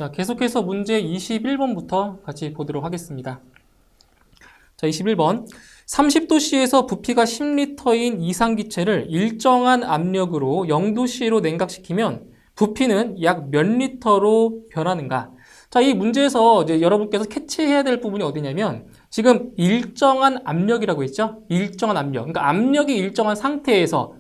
자, 계속해서 문제 21번부터 같이 보도록 하겠습니다. 자, 21번. 30도씨에서 부피가 10리터인 이상기체를 일정한 압력으로 0도씨로 냉각시키면 부피는 약 몇 리터로 변하는가? 자, 이 문제에서 이제 여러분께서 캐치해야 될 부분이 어디냐면 지금 일정한 압력이라고 했죠? 일정한 압력. 그러니까 압력이 일정한 상태에서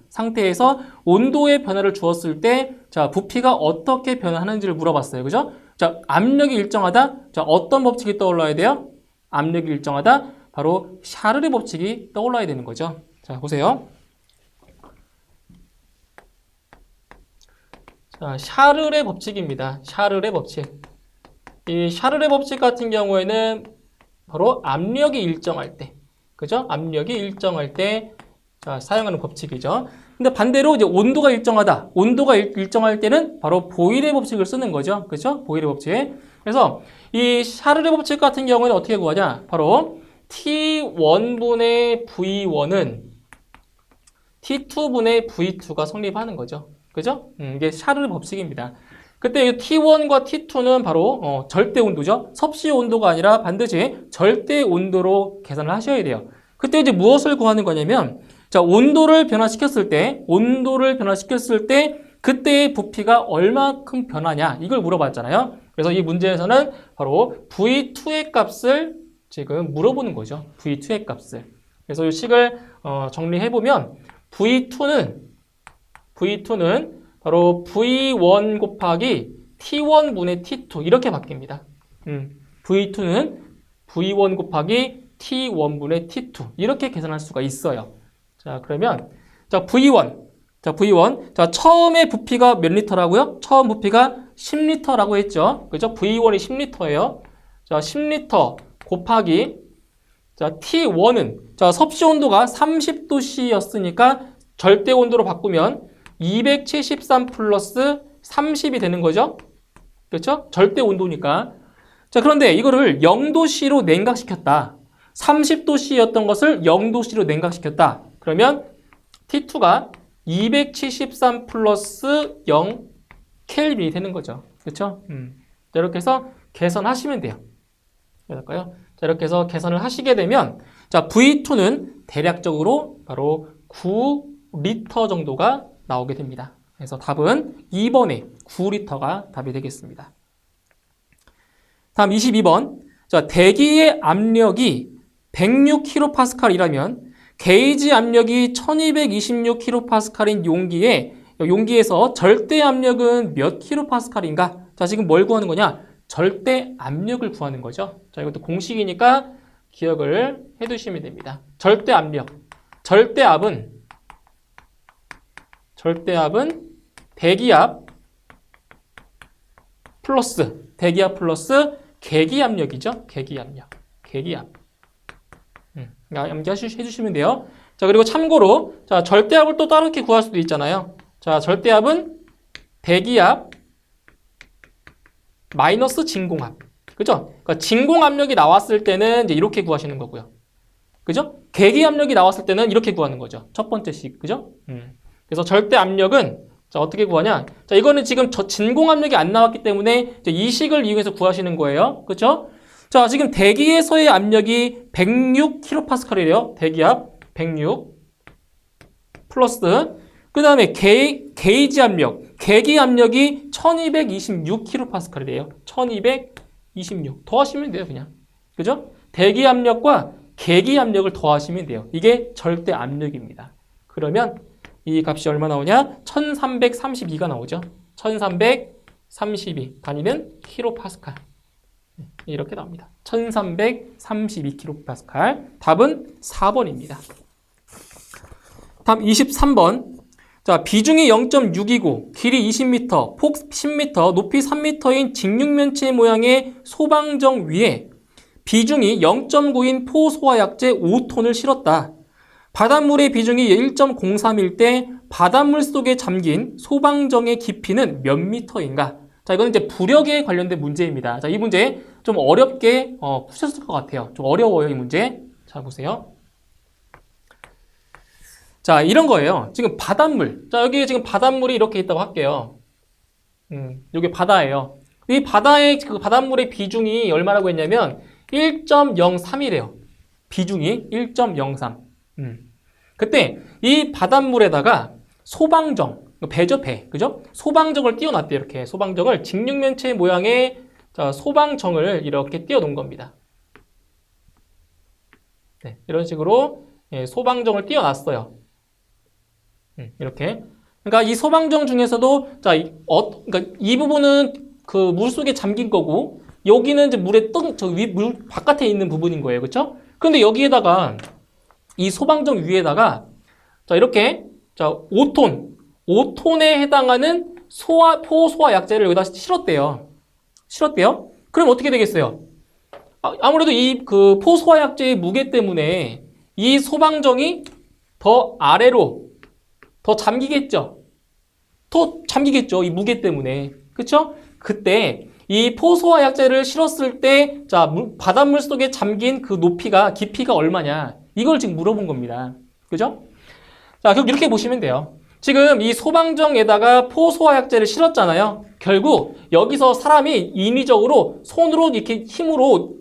온도의 변화를 주었을 때 자, 부피가 어떻게 변화하는지를 물어봤어요. 그죠? 자, 압력이 일정하다. 자, 어떤 법칙이 떠올라야 돼요? 압력이 일정하다. 바로 샤르르 법칙이 떠올라야 되는 거죠. 자, 보세요. 자, 샤르르 법칙입니다. 샤르르 법칙. 이 샤르르 법칙 같은 경우에는 바로 압력이 일정할 때, 그죠? 압력이 일정할 때 자, 사용하는 법칙이죠. 근데 반대로 이제 온도가 일정하다. 온도가 일정할 때는 바로 보일의 법칙을 쓰는 거죠. 그죠? 보일의 법칙. 그래서 이 샤르르 법칙 같은 경우에는 어떻게 구하냐? 바로 T1분의 V1은 T2분의 V2가 성립하는 거죠. 그죠? 이게 샤르르 법칙입니다. 그때 T1과 T2는 바로 절대 온도죠. 섭씨 온도가 아니라 반드시 절대 온도로 계산을 하셔야 돼요. 그때 이제 무엇을 구하는 거냐면 자, 온도를 변화시켰을 때 그때의 부피가 얼마큼 변하냐 이걸 물어봤잖아요. 그래서 이 문제에서는 바로 V2의 값을 지금 물어보는 거죠. V2의 값을. 그래서 이 식을 정리해보면 V2는 바로 V1 곱하기 T1분의 T2 이렇게 바뀝니다. V2는 V1 곱하기 T1분의 T2 이렇게 계산할 수가 있어요. 자, 그러면 자, V1. 자, 처음에 부피가 몇 리터라고요? 처음 부피가 10리터라고 했죠. 그죠? V1이 10리터예요. 자, 10리터 곱하기 자, T1은 자, 섭씨 온도가 30도씨였으니까 절대 온도로 바꾸면 273 플러스 30이 되는 거죠. 그렇죠? 절대 온도니까. 자, 그런데 이거를 0도씨로 냉각시켰다. 30도씨였던 것을 0도씨로 냉각시켰다. 그러면 T2가 273 플러스 0 켈빈이 되는 거죠. 그렇죠? 자, 이렇게 해서 계산하시면 돼요. 그럴까요? 자, 이렇게 해서 계산을 하시게 되면 자, V2는 대략적으로 바로 9리터 정도가 나오게 됩니다. 그래서 답은 2번에 9리터가 답이 되겠습니다. 다음 22번. 자, 대기의 압력이 106kPa이라면 게이지 압력이 1226kPa인 용기에서 절대 압력은 몇 kPa인가? 자, 지금 뭘 구하는 거냐? 절대 압력을 구하는 거죠. 자, 이것도 공식이니까 기억을 해두시면 됩니다. 절대 압력. 절대압은 대기압 플러스 계기압력이죠. 계기압. 암기해주시면 돼요. 자, 그리고 참고로 자, 절대압을 또 다르게 구할 수도 있잖아요. 자, 절대압은 대기압 마이너스 진공압. 그죠? 그러니까 진공압력이 나왔을 때는 이제 이렇게 구하시는 거고요. 그죠? 계기압력이 나왔을 때는 이렇게 구하는 거죠. 첫 번째 식. 그죠? 그래서 절대압력은 자, 어떻게 구하냐? 자, 이거는 지금 진공압력이 안 나왔기 때문에 이제 이 식을 이용해서 구하시는 거예요. 그죠? 자, 지금 대기에서의 압력이 106kPa이래요. 대기압 106 플러스 그 다음에 게이지 압력, 계기 압력이 1226kPa이래요. 1226 더하시면 돼요, 그냥. 그죠? 대기 압력과 계기 압력을 더하시면 돼요. 이게 절대 압력입니다. 그러면 이 값이 얼마 나오냐? 1332가 나오죠. 1332 단위는 kPa. 이렇게 나옵니다. 1332kPa. 답은 4번입니다. 다음 23번. 자, 비중이 0.6이고 길이 20m, 폭 10m, 높이 3m인 직육면체 모양의 소방정 위에 비중이 0.9인 포소화약제 5톤을 실었다. 바닷물의 비중이 1.03일 때 바닷물 속에 잠긴 소방정의 깊이는 몇 미터인가? 자, 이거는 이제 부력에 관련된 문제입니다. 자, 이 문제 좀 어렵게 푸셨을 것 같아요. 좀 어려워요, 이 문제. 자, 보세요. 자, 이런 거예요. 지금 바닷물. 자, 여기 지금 바닷물이 이렇게 있다고 할게요. 여기 바다예요. 이 바다의 그 바닷물의 비중이 얼마라고 했냐면 1.03이래요. 비중이 1.03. 그때 이 바닷물에다가 소방정, 배죠, 배. 그죠? 소방정을 띄워놨대요. 이렇게 소방정을 직육면체 모양의 소방정을 이렇게 띄워놓은 겁니다. 네, 이런 식으로 소방정을 띄워놨어요. 이렇게. 그러니까 이 소방정 중에서도 그러니까 이 부분은 그 물속에 잠긴 거고 여기는 이제 물에 물 바깥에 있는 부분인 거예요. 그렇죠? 근데 여기에다가 이 소방정 위에다가 이렇게 5톤에 해당하는 포소화 약재를 여기다 실었대요. 그럼 어떻게 되겠어요? 아무래도 이 그 포소화 약재의 무게 때문에 이 소방정이 더 아래로 더 잠기겠죠. 이 무게 때문에. 그쵸? 그때 이 포소화 약재를 실었을 때, 바닷물 속에 잠긴 그 깊이가 얼마냐. 이걸 지금 물어본 겁니다. 그죠? 자, 그럼 이렇게 보시면 돼요. 지금 이 소방정에다가 포소화 약재를 실었잖아요. 결국 여기서 사람이 인위적으로 손으로 이렇게 힘으로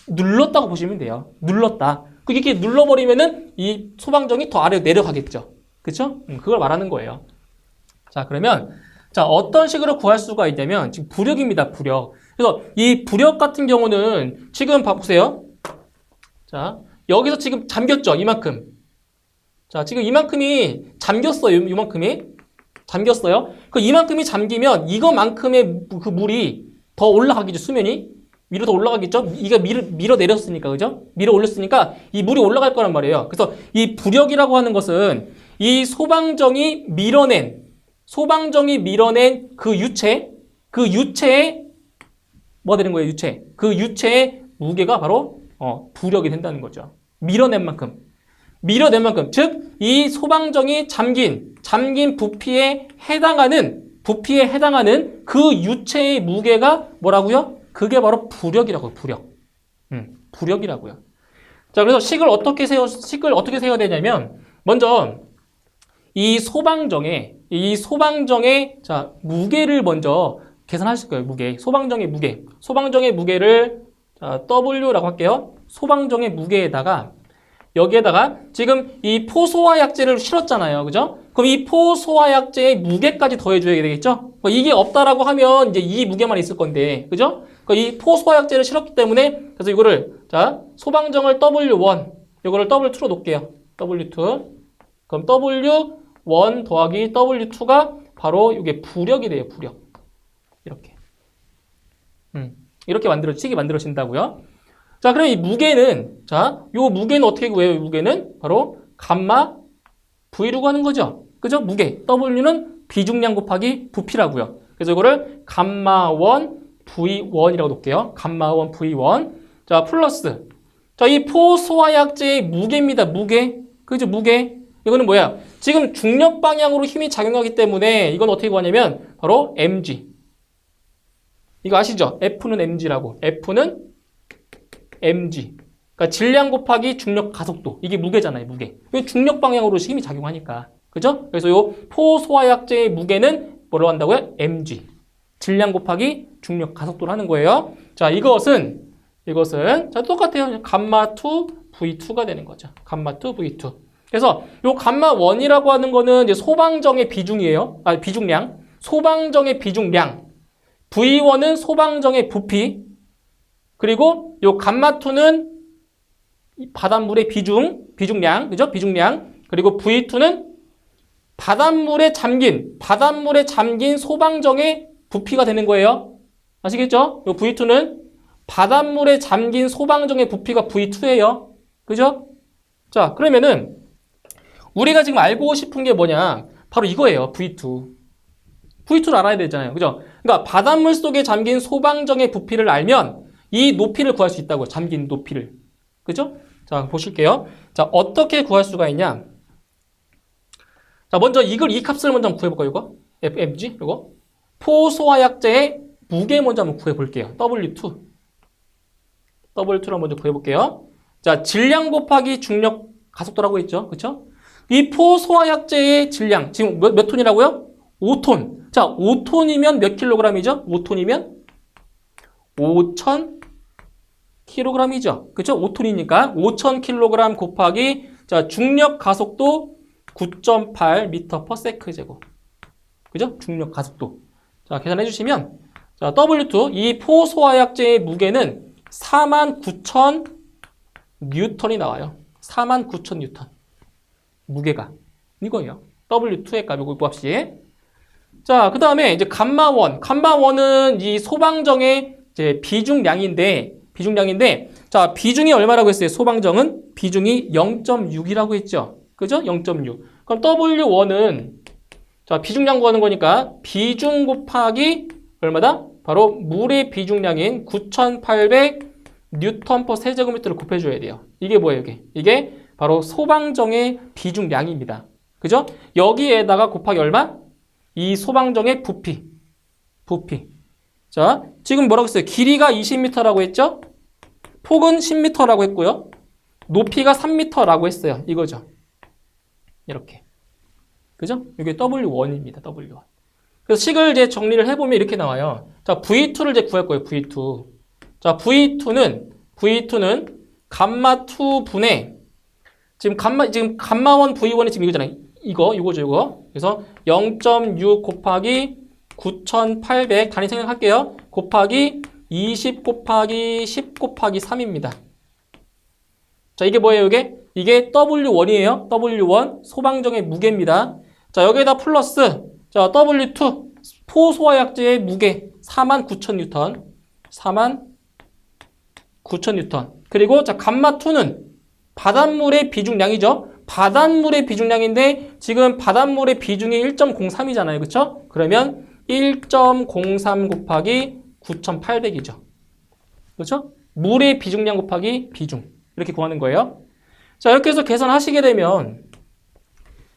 눌렀다고 보시면 돼요. 눌렀다. 이렇게 눌러버리면은 이 소방정이 더 아래로 내려가겠죠. 그쵸? 그걸 말하는 거예요. 자, 그러면, 어떤 식으로 구할 수가 있냐면, 지금 부력입니다, 부력. 그래서 이 부력 같은 경우는 지금 보세요. 자, 여기서 지금 잠겼죠, 이만큼. 자, 지금 이만큼이 잠겼어요, 이만큼이. 잠겼어요. 이만큼이 잠기면 이거만큼의 그 물이 더 올라가겠죠, 수면이. 위로 더 올라가겠죠? 이게 밀어 내렸으니까, 그죠? 밀어 올렸으니까 이 물이 올라갈 거란 말이에요. 그래서 이 부력이라고 하는 것은 이 소방정이 밀어낸 그 유체에 뭐가 되는 거예요, 유체? 그 유체의 무게가 바로 부력이 된다는 거죠. 밀어낸 만큼. 즉, 이 소방정이 잠긴 부피에 해당하는 그 유체의 무게가 뭐라고요? 그게 바로 부력이라고요, 부력. 부력이라고요. 자, 그래서 식을 어떻게 세워야 되냐면, 먼저, 이 소방정의 무게를 먼저 계산하실 거예요, 무게. 소방정의 무게를, W라고 할게요. 소방정의 무게에다가, 여기에다가 지금 이 포소화 약재를 실었잖아요. 그죠? 그럼 이 포소화 약재의 무게까지 더해줘야 되겠죠? 이게 없다라고 하면 이제 이 무게만 있을 건데, 그죠? 이 포소화 약재를 실었기 때문에, 그래서 이거를, 소방정을 W1, 이거를 W2로 놓을게요. W2. 그럼 W1 더하기 W2가 바로 이게 부력이 돼요, 부력. 이렇게. 이렇게 식이 만들어진다고요. 자, 그럼 이 무게는, 요 무게는 어떻게 구해요? 이 무게는 바로 감마 V로 하는 거죠. 그죠? 무게. W는 비중량 곱하기 부피라고요. 그래서 이거를 감마1 V1이라고 놓을게요. 감마1 V1. 자, 플러스. 자, 이 포소화 약재의 무게입니다. 무게. 그죠? 무게. 이거는 뭐야? 지금 중력 방향으로 힘이 작용하기 때문에 이건 어떻게 구하냐면 바로 mg. 이거 아시죠? F는 mg라고. F는 mg. 그러니까 질량 곱하기 중력 가속도. 이게 무게잖아요, 무게. 중력 방향으로 힘이 작용하니까. 그죠? 그래서 요 포소화 약재의 무게는 뭐라고 한다고요? mg. 질량 곱하기 중력 가속도를 하는 거예요. 자, 이것은 똑같아요. 감마2 V2가 되는 거죠. 감마2 V2. 그래서 요 감마1이라고 하는 거는 이제 소방정의 비중이에요. 비중량. 소방정의 비중량. V1은 소방정의 부피. 그리고 요 감마2는 바닷물의 비중량, 그죠? 비중량. 그리고 V2는 바닷물에 잠긴 소방정의 부피가 되는 거예요. 아시겠죠? 요 V2는 바닷물에 잠긴 소방정의 부피가 V2예요. 그죠? 자, 그러면은 우리가 지금 알고 싶은 게 뭐냐? 바로 이거예요. V2. V2를 알아야 되잖아요. 그죠? 그러니까 바닷물 속에 잠긴 소방정의 부피를 알면 이 높이를 구할 수 있다고요. 잠긴 높이를. 그죠? 자, 보실게요. 자, 어떻게 구할 수가 있냐? 자, 먼저 이 값을 먼저 한번 구해볼까요? 이거? FMG? 이거? 포소화 약재의 무게 먼저 한번 구해볼게요. W2. W2를 먼저 구해볼게요. 자, 질량 곱하기 중력 가속도라고 했죠. 그쵸? 이 포소화 약재의 질량, 지금 몇 톤이라고요? 5톤. 자, 5톤이면 몇 킬로그램이죠? 5톤이면 5,000kg이죠. 그죠? 5톤이니까 5,000kg 곱하기 자, 중력 가속도 9.8m/s 제곱. 그죠? 중력 가속도. 자, 계산해 주시면 자, W2 이 포소화약제의 무게는 49,000N이 나와요. 49,000N. 무게가 이거예요. W2의 값 이거 값이. 자, 그다음에 이제 감마원은 이 소방정의 이제 비중량인데 자, 비중이 얼마라고 했어요? 소방정은 비중이 0.6이라고 했죠. 그죠? 0.6. 그럼 W1은 자, 비중량 구하는 거니까 비중 곱하기 얼마다? 바로 물의 비중량인 9,800N/세제곱미터를 곱해줘야 돼요. 이게 뭐예요, 이게? 이게 바로 소방정의 비중량입니다. 그죠? 여기에다가 곱하기 얼마? 이 소방정의 부피. 자, 지금 뭐라고 했어요? 길이가 20m라고 했죠? 폭은 10m라고 했고요. 높이가 3m라고 했어요. 이거죠. 이렇게. 그죠? 이게 W1입니다. W1. 그래서 식을 이제 정리를 해보면 이렇게 나와요. 자, V2를 이제 구할 거예요. V2. 자, V2는 감마2 분의 지금 감마1 V1이 지금 이거잖아요. 이거죠. 그래서 0.6 곱하기 9,800 단위 생각할게요. 곱하기 20 곱하기 10 곱하기 3입니다. 자, 이게 뭐예요, 이게? 이게 W1이에요. W1 소방정의 무게입니다. 자, 여기에다 플러스 자, W2 포소화약제의 무게 49,000N. 49,000N. 그리고 자, 감마2는 바닷물의 비중량이죠. 바닷물의 비중량인데 지금 바닷물의 비중이 1.03이잖아요. 그렇죠? 그러면 1.03 곱하기 9,800이죠. 그렇죠? 물의 비중량 곱하기 비중. 이렇게 구하는 거예요. 자, 이렇게 해서 계산하시게 되면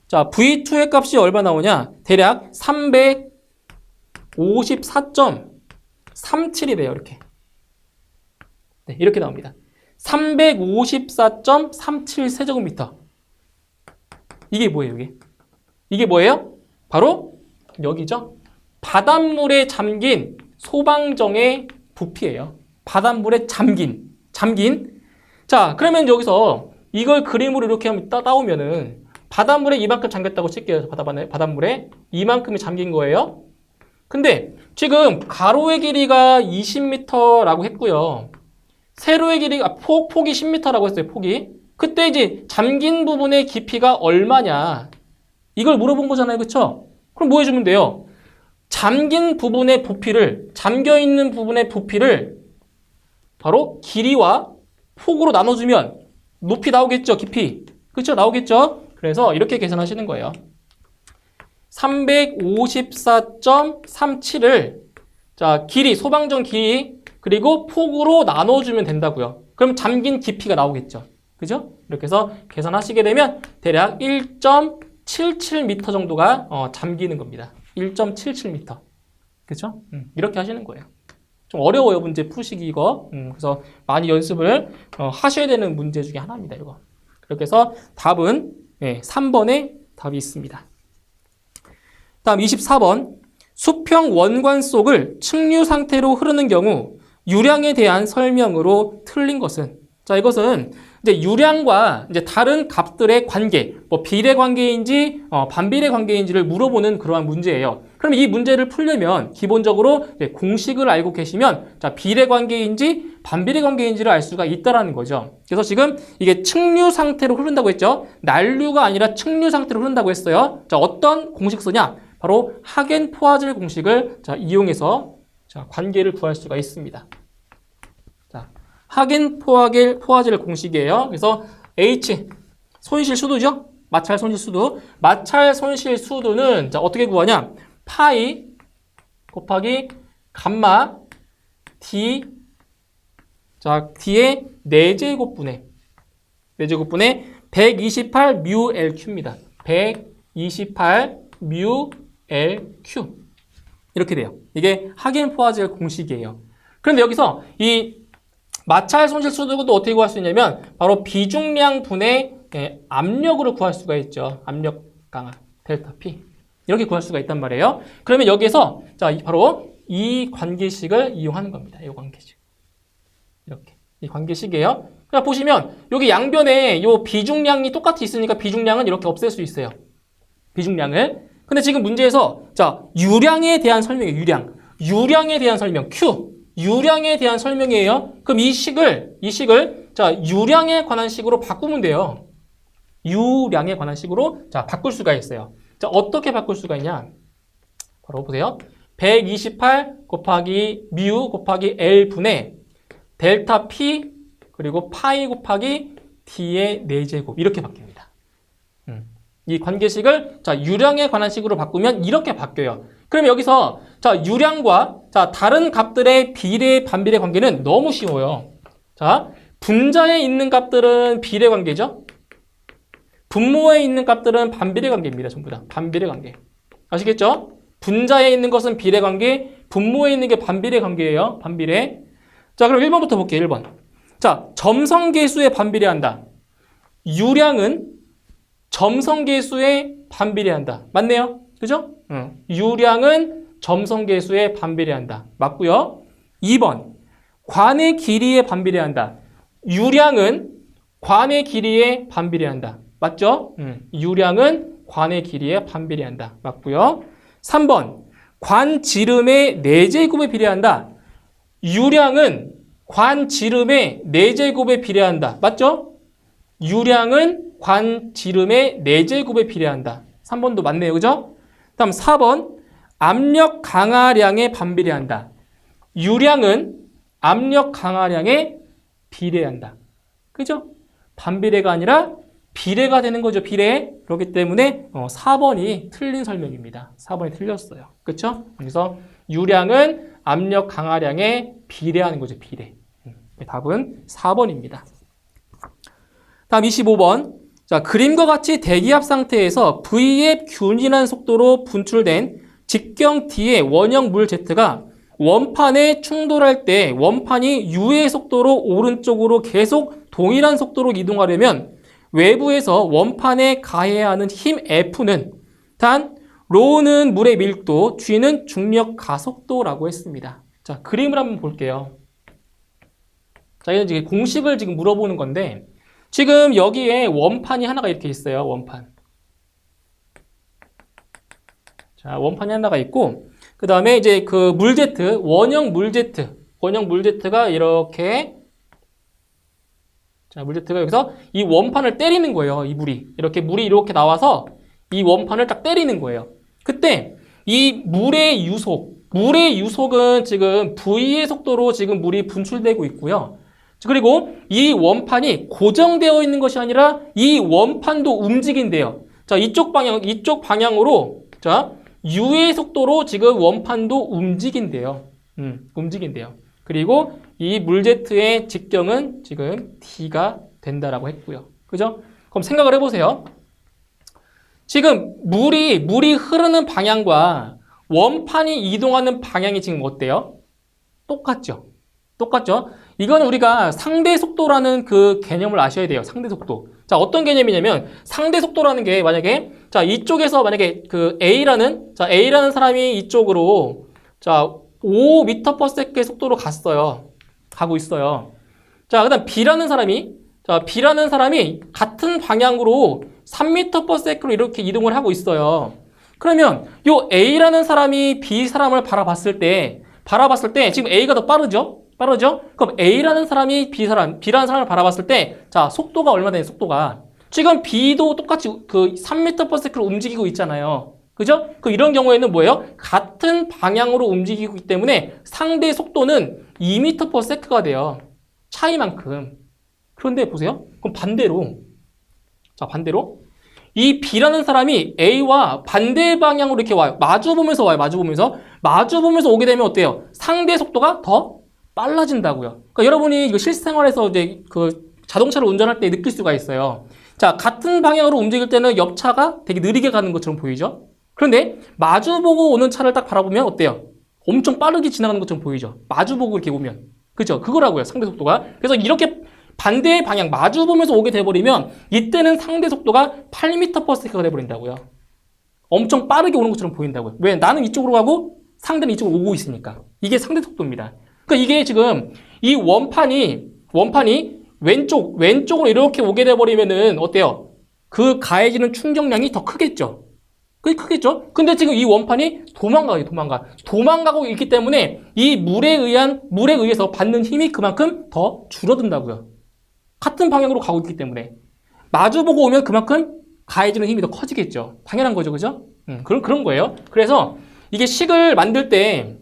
자, V2의 값이 얼마 나오냐? 대략 354.37이 돼요. 이렇게. 네, 이렇게 나옵니다. 354.37 세제곱미터. 이게 뭐예요, 이게? 이게 뭐예요? 바로 여기죠. 바닷물에 잠긴 소방정의 부피예요. 바닷물에 잠긴. 자, 그러면 여기서 이걸 그림으로 이렇게 하면 따오면은 바닷물에 이만큼 잠겼다고 칠게요. 바닷물에 이만큼이 잠긴 거예요. 근데 지금 가로의 길이가 20m라고 했고요. 세로의 길이가 폭이 10m라고 했어요. 폭이. 그때 이제 잠긴 부분의 깊이가 얼마냐 이걸 물어본 거잖아요. 그렇죠? 그럼 뭐 해주면 돼요? 잠긴 부분의 부피를 잠겨있는 부분의 부피를 바로 길이와 폭으로 나눠주면 높이 나오겠죠. 깊이. 그렇죠? 나오겠죠? 그래서 이렇게 계산하시는 거예요. 354.37을 자, 길이, 소방정 길이 그리고 폭으로 나눠주면 된다고요. 그럼 잠긴 깊이가 나오겠죠. 그죠? 이렇게 해서 계산하시게 되면 대략 1.77m 정도가 잠기는 겁니다. 1.77m. 그죠? 이렇게 하시는 거예요. 좀 어려워요. 문제 푸시기 이거. 그래서 많이 연습을 하셔야 되는 문제 중에 하나입니다. 이거. 그렇게 해서 답은 3번에 답이 있습니다. 다음 24번. 수평 원관 속을 측류 상태로 흐르는 경우 유량에 대한 설명으로 틀린 것은 자, 이것은 이제 유량과 이제 다른 값들의 관계, 뭐 비례 관계인지 반비례 관계인지를 물어보는 그러한 문제예요. 그럼 이 문제를 풀려면 기본적으로 공식을 알고 계시면 자, 비례 관계인지 반비례 관계인지를 알 수가 있다라는 거죠. 그래서 지금 이게 측류 상태로 흐른다고 했죠. 난류가 아니라 측류 상태로 흐른다고 했어요. 자, 어떤 공식 쓰냐? 바로 하겐포화젤 공식을 자, 이용해서 자, 관계를 구할 수가 있습니다. 자, 하겐포화젤 공식이에요. 그래서 H 손실 수도죠. 마찰 손실 수도. 마찰 손실 수도는 자, 어떻게 구하냐? 파이 곱하기 감마 D 자, D의 4제곱분의 128 뮤 LQ입니다. 128 뮤 LQ 이렇게 돼요. 이게 하겐포화젤 공식이에요. 그런데 여기서 이 마찰 손실 수도도 어떻게 구할 수 있냐면 바로 비중량 분의 압력으로 구할 수가 있죠. 압력 강화 델타 P 이렇게 구할 수가 있단 말이에요. 그러면 여기에서 자 바로 이 관계식을 이용하는 겁니다. 이 관계식. 이렇게. 이 관계식이에요. 그냥 보시면 여기 양변에 이 비중량이 똑같이 있으니까 비중량은 이렇게 없앨 수 있어요. 비중량을. 근데 지금 문제에서 자, 유량에 대한 설명이에요. 유량에 대한 설명. Q. 유량에 대한 설명이에요. 그럼 이 식을 자, 유량에 관한 식으로 바꾸면 돼요. 유량에 관한 식으로 자, 바꿀 수가 있어요. 자, 어떻게 바꿀 수가 있냐? 바로 보세요. 128 곱하기 뮤 곱하기 L 분의 델타 P 그리고 파이 곱하기 D의 4제곱 이렇게 바뀝니다. 이 관계식을 자, 유량에 관한 식으로 바꾸면 이렇게 바뀌어요. 그럼 여기서 자, 유량과 자, 다른 값들의 비례 반비례 관계는 너무 쉬워요. 자, 분자에 있는 값들은 비례 관계죠. 분모에 있는 값들은 반비례 관계입니다. 전부 다 반비례 관계. 아시겠죠? 분자에 있는 것은 비례 관계, 분모에 있는 게 반비례 관계예요. 반비례. 자, 그럼 1번부터 볼게요. 1번. 자, 점성계수에 반비례한다. 유량은 점성계수에 반비례한다. 맞네요? 그죠? 유량은 점성계수에 반비례한다. 맞고요. 2번. 관의 길이에 반비례한다. 유량은 관의 길이에 반비례한다. 맞죠? 유량은 관의 길이에 반비례한다. 맞고요. 3번. 관 지름의 4제곱에 비례한다. 유량은 관 지름의 4제곱에 비례한다. 맞죠? 유량은 관 지름의 4제곱에 비례한다. 3번도 맞네요. 그죠? 다음 4번. 압력 강하량에 반비례한다. 유량은 압력 강하량에 비례한다. 그죠? 반비례가 아니라 비례가 되는 거죠. 비례. 그렇기 때문에 4번이 틀린 설명입니다. 4번이 틀렸어요. 그렇죠? 그래서 유량은 압력 강하량에 비례하는 거죠. 비례. 답은 4번입니다. 다음 25번. 자, 그림과 같이 대기압 상태에서 V의 균일한 속도로 분출된 직경 D의 원형 물 Z가 원판에 충돌할 때 원판이 U의 속도로 오른쪽으로 계속 동일한 속도로 이동하려면 외부에서 원판에 가해야 하는 힘 F는 단 ρ는 물의 밀도, G는 중력 가속도라고 했습니다. 자, 그림을 한번 볼게요. 자, 이건 지금 공식을 지금 물어보는 건데 지금 여기에 원판이 하나가 이렇게 있어요. 원판. 자, 원판이 하나가 있고 그 다음에 이제 그 물 Z, 원형 물 Z가 이렇게 자, 물 Z가 여기서 이 원판을 때리는 거예요. 이 물이 이렇게 나와서 이 원판을 딱 때리는 거예요. 그때 이 물의 유속은 지금 V의 속도로 지금 물이 분출되고 있고요. 그리고 이 원판이 고정되어 있는 것이 아니라 이 원판도 움직인대요. 자, 이쪽 방향으로 자, U의 속도로 지금 원판도 움직인대요. 움직인대요. 그리고 이 물 Z의 직경은 지금 D가 된다라고 했고요. 그죠? 그럼 생각을 해보세요. 지금 물이 흐르는 방향과 원판이 이동하는 방향이 지금 어때요? 똑같죠? 이거는 우리가 상대 속도라는 그 개념을 아셔야 돼요. 상대 속도. 자, 어떤 개념이냐면 상대 속도라는 게 만약에 자, 이쪽에서 만약에 그 A라는 사람이 이쪽으로 자, 5m/s의 속도로 가고 있어요. 자, 그다음 B라는 사람이 같은 방향으로 3m/s로 이렇게 이동을 하고 있어요. 그러면 요 A라는 사람이 B 사람을 바라봤을 때 지금 A가 더 빠르죠? 그럼 A라는 사람이 B라는 사람을 바라봤을 때, 자, 속도가 얼마 되냐, 속도가. 지금 B도 똑같이 그 3m/s로 움직이고 있잖아요. 그죠? 그럼 이런 경우에는 뭐예요? 같은 방향으로 움직이고 있기 때문에 상대 속도는 2m/s가 돼요. 차이만큼. 그런데 보세요. 그럼 반대로. 이 B라는 사람이 A와 반대 방향으로 이렇게 와요. 마주보면서 오게 되면 어때요? 상대 속도가 더 빨라진다고요. 그러니까 여러분이 이거 실생활에서 이제 그 자동차를 운전할 때 느낄 수가 있어요. 자, 같은 방향으로 움직일 때는 옆차가 되게 느리게 가는 것처럼 보이죠? 그런데 마주보고 오는 차를 딱 바라보면 어때요? 엄청 빠르게 지나가는 것처럼 보이죠? 마주보고 이렇게 오면. 그죠? 그거라고요. 상대 속도가. 그래서 이렇게 반대의 방향, 마주보면서 오게 돼버리면 이때는 상대 속도가 8m/s가 돼버린다고요. 엄청 빠르게 오는 것처럼 보인다고요. 왜? 나는 이쪽으로 가고 상대는 이쪽으로 오고 있으니까. 이게 상대 속도입니다. 그러니까 이게 지금 이 원판이 왼쪽으로 이렇게 오게 돼버리면은 어때요? 그 가해지는 충격량이 더 크겠죠? 그게 크겠죠? 근데 지금 이 원판이 도망가고 있기 때문에 이 물에 의해서 받는 힘이 그만큼 더 줄어든다고요. 같은 방향으로 가고 있기 때문에. 마주보고 오면 그만큼 가해지는 힘이 더 커지겠죠. 당연한 거죠, 그죠? 그런 거예요. 그래서 이게 식을 만들 때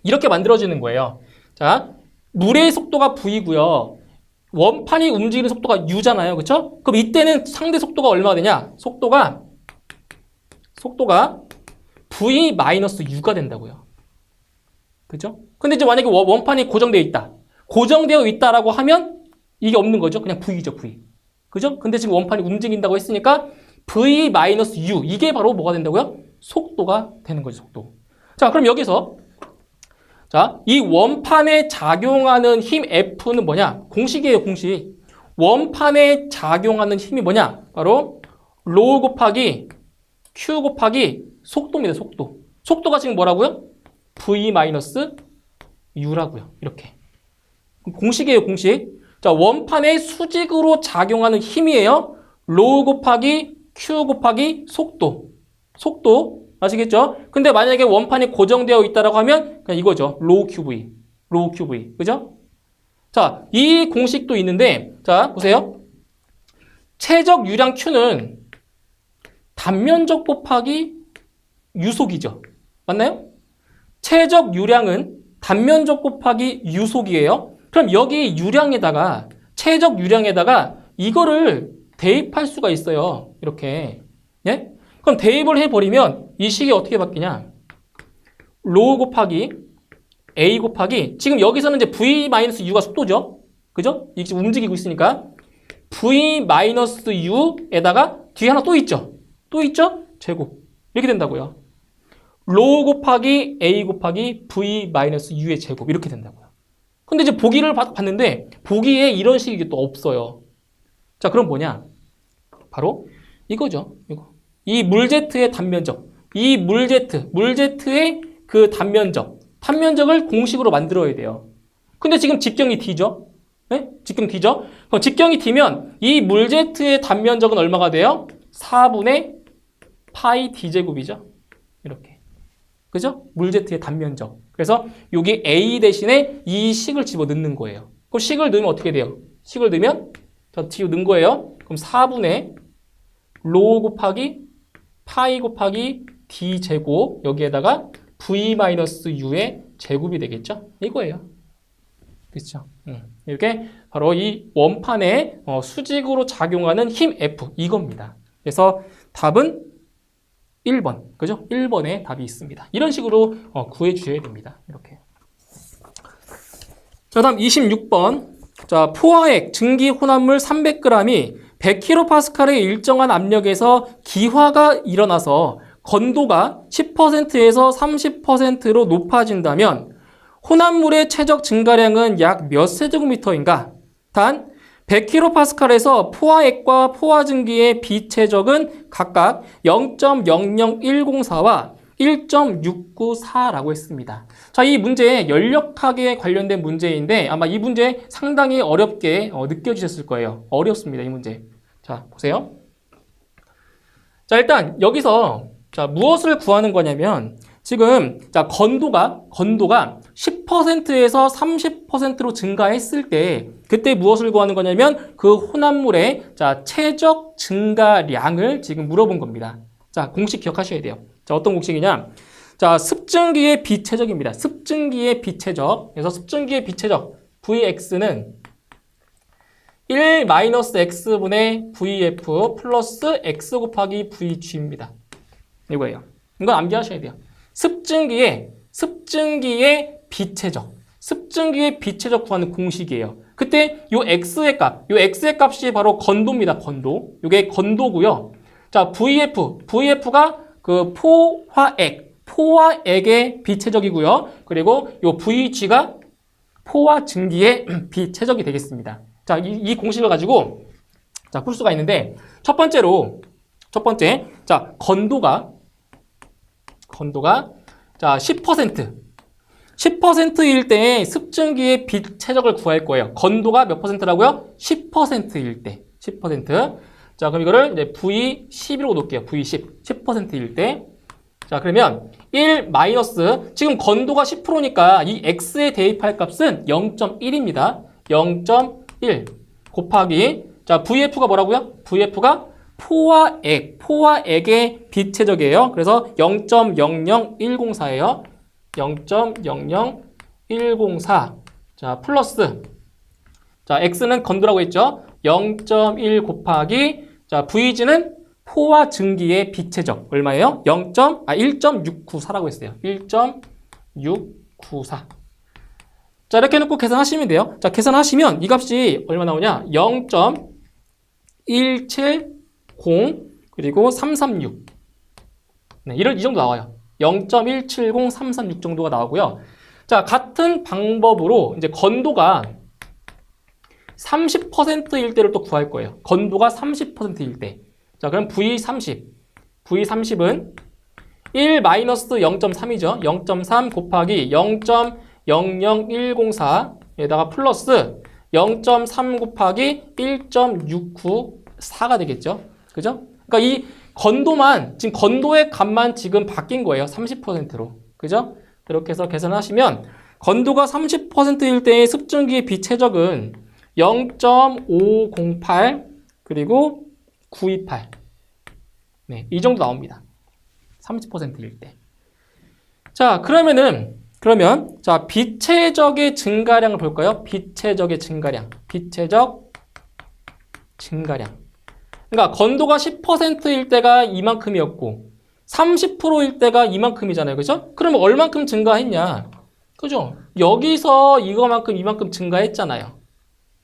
이렇게 만들어지는 거예요. 자, 물의 속도가 V고요. 원판이 움직이는 속도가 U잖아요. 그쵸? 그럼 이때는 상대 속도가 얼마가 되냐? 속도가 V-U가 된다고요. 그죠? 근데 이제 만약에 원판이 고정되어 있다. 고정되어 있다라고 하면 이게 없는 거죠. 그냥 V죠, V. 그죠? 근데 지금 원판이 움직인다고 했으니까 V-U. 이게 바로 뭐가 된다고요? 속도가 되는 거죠, 속도. 자, 그럼 여기서 자, 이 원판에 작용하는 힘 F는 뭐냐? 공식이에요, 공식. 원판에 작용하는 힘이 뭐냐? 바로 로 곱하기 Q 곱하기 속도입니다, 속도. 속도가 지금 뭐라고요? V-U라고요. 이렇게. 공식이에요, 공식. 자, 원판에 수직으로 작용하는 힘이에요. 로 곱하기 Q 곱하기 속도. 속도. 아시겠죠? 근데 만약에 원판이 고정되어 있다라고 하면 그냥 이거죠. 로우 QV. 그죠? 자, 이 공식도 있는데 자, 보세요. 최적 유량 Q는 단면적 곱하기 유속이죠. 맞나요? 최적 유량은 단면적 곱하기 유속이에요. 그럼 여기 유량에다가 최적 유량에다가 이거를 대입할 수가 있어요. 이렇게. 예? 그럼 대입을 해버리면 이 식이 어떻게 바뀌냐? 로 곱하기 A 곱하기 지금 여기서는 이제 V-U가 속도죠. 그죠? 이게 지금 움직이고 있으니까 V-U에다가 뒤에 하나 또 있죠. 제곱. 이렇게 된다고요. 로 곱하기 A 곱하기 V-U의 제곱. 이렇게 된다고요. 근데 이제 보기를 봤는데 보기에 이런 식이 또 없어요. 자, 그럼 뭐냐? 바로 이거죠. 이거. 이 물제트의 단면적. 이 물제트의 그 단면적을 공식으로 만들어야 돼요. 근데 지금 직경이 D죠? 네? 직경 D죠? 그럼 직경이 D면 이 물제트의 단면적은 얼마가 돼요? 4분의 파이 D제곱이죠. 이렇게. 그죠? 물제트의 단면적. 그래서 여기 A 대신에 이 식을 집어넣는 거예요. 그럼 식을 넣으면 어떻게 돼요? 식을 넣으면 저 뒤로 넣은 거예요. 그럼 4분의 로 곱하기 파이 곱하기 D제곱 여기에다가 V-U의 제곱이 되겠죠? 이거예요. 그렇죠? 이렇게 바로 이 원판에 수직으로 작용하는 힘 F 이겁니다. 그래서 답은 1번. 그죠? 1번에 답이 있습니다. 이런 식으로 구해 주셔야 됩니다. 이렇게. 자, 다음 26번. 자, 포화액 증기 혼합물 300g이 100kPa의 일정한 압력에서 기화가 일어나서 건도가 10%에서 30%로 높아진다면 혼합물의 최적 증가량은 약 몇 세제곱미터인가? 단 100kPa에서 포화액과 포화증기의 비최적은 각각 0.00104와 1.694라고 했습니다. 자, 이 문제 연력학에 관련된 문제인데 아마 이 문제 상당히 어렵게 느껴지셨을 거예요. 어렵습니다, 이 문제. 자, 보세요. 자, 일단 여기서 자, 무엇을 구하는 거냐면 지금 자, 건도가 10%에서 30%로 증가했을 때 그때 무엇을 구하는 거냐면 그 혼합물의 자, 최적 증가량을 지금 물어본 겁니다. 자, 공식 기억하셔야 돼요. 자, 어떤 공식이냐? 자, 습증기의 비최적입니다. 습증기의 비최적. 그래서 습증기의 비최적 Vx는 1-x분의 Vf 플러스 x 곱하기 Vg입니다. 이거예요. 이건 암기하셔야 돼요. 습증기의 비최적. 습증기의 비최적 구하는 공식이에요. 그때 요 x의 값이 바로 건도입니다. 건도. 요게 건도고요. 자, Vf가 그 포화액의 비최적이고요. 그리고 요 Vg가 포화 증기의 비최적이 되겠습니다. 자, 이 공식을 가지고 자, 풀 수가 있는데 첫 번째 자, 건도가 자, 10%일 때 습증기의 빛 최적을 구할 거예요. 건도가 몇 퍼센트라고요? 10%일 때. 10%. 자, 그럼 이거를 이제 V10으로 놓을게요. V10. 10%일 때. 자, 그러면 1 마이너스, 지금 건도가 10%니까 이 x에 대입할 값은 0.1입니다. 0.1 곱하기, 자, VF가 뭐라고요? VF가 포와 액의 빛 최적이에요. 그래서 0.00104예요. 0.00104. 자, 플러스. 자, x는 건도라고 했죠. 0.1 곱하기, 자, VG는 포와 증기의 빛 최적. 얼마예요? 1.694라고 했어요. 1.694. 자, 이렇게 해놓고 계산하시면 돼요. 자, 계산하시면 이 값이 얼마 나오냐? 0.170 그리고 336. 네, 이 정도 나와요. 0.170336 정도가 나오고요. 자, 같은 방법으로 이제 건도가 30%일 때를 또 구할 거예요. 건도가 30%일 때. 자, 그럼 V30. V30은 1-0.3이죠. 0.3 곱하기 0.00104에다가 플러스 0.3 곱하기 1.694가 되겠죠. 그죠? 그러니까 이 건도만, 지금 건도의 값만 지금 바뀐 거예요. 30%로. 그죠? 이렇게 해서 계산하시면 건도가 30%일 때의 습증기의 빛 최적은 0.508 그리고 928. 네, 이 정도 나옵니다. 30%일 때. 자, 그러면 자, 빛 최적의 증가량을 볼까요? 빛 최적의 증가량. 빛 최적 증가량. 그러니까 건도가 10%일 때가 이만큼이었고 30%일 때가 이만큼이잖아요. 그죠? 그러면 얼만큼 증가했냐? 그죠? 여기서 이거만큼 이만큼 증가했잖아요.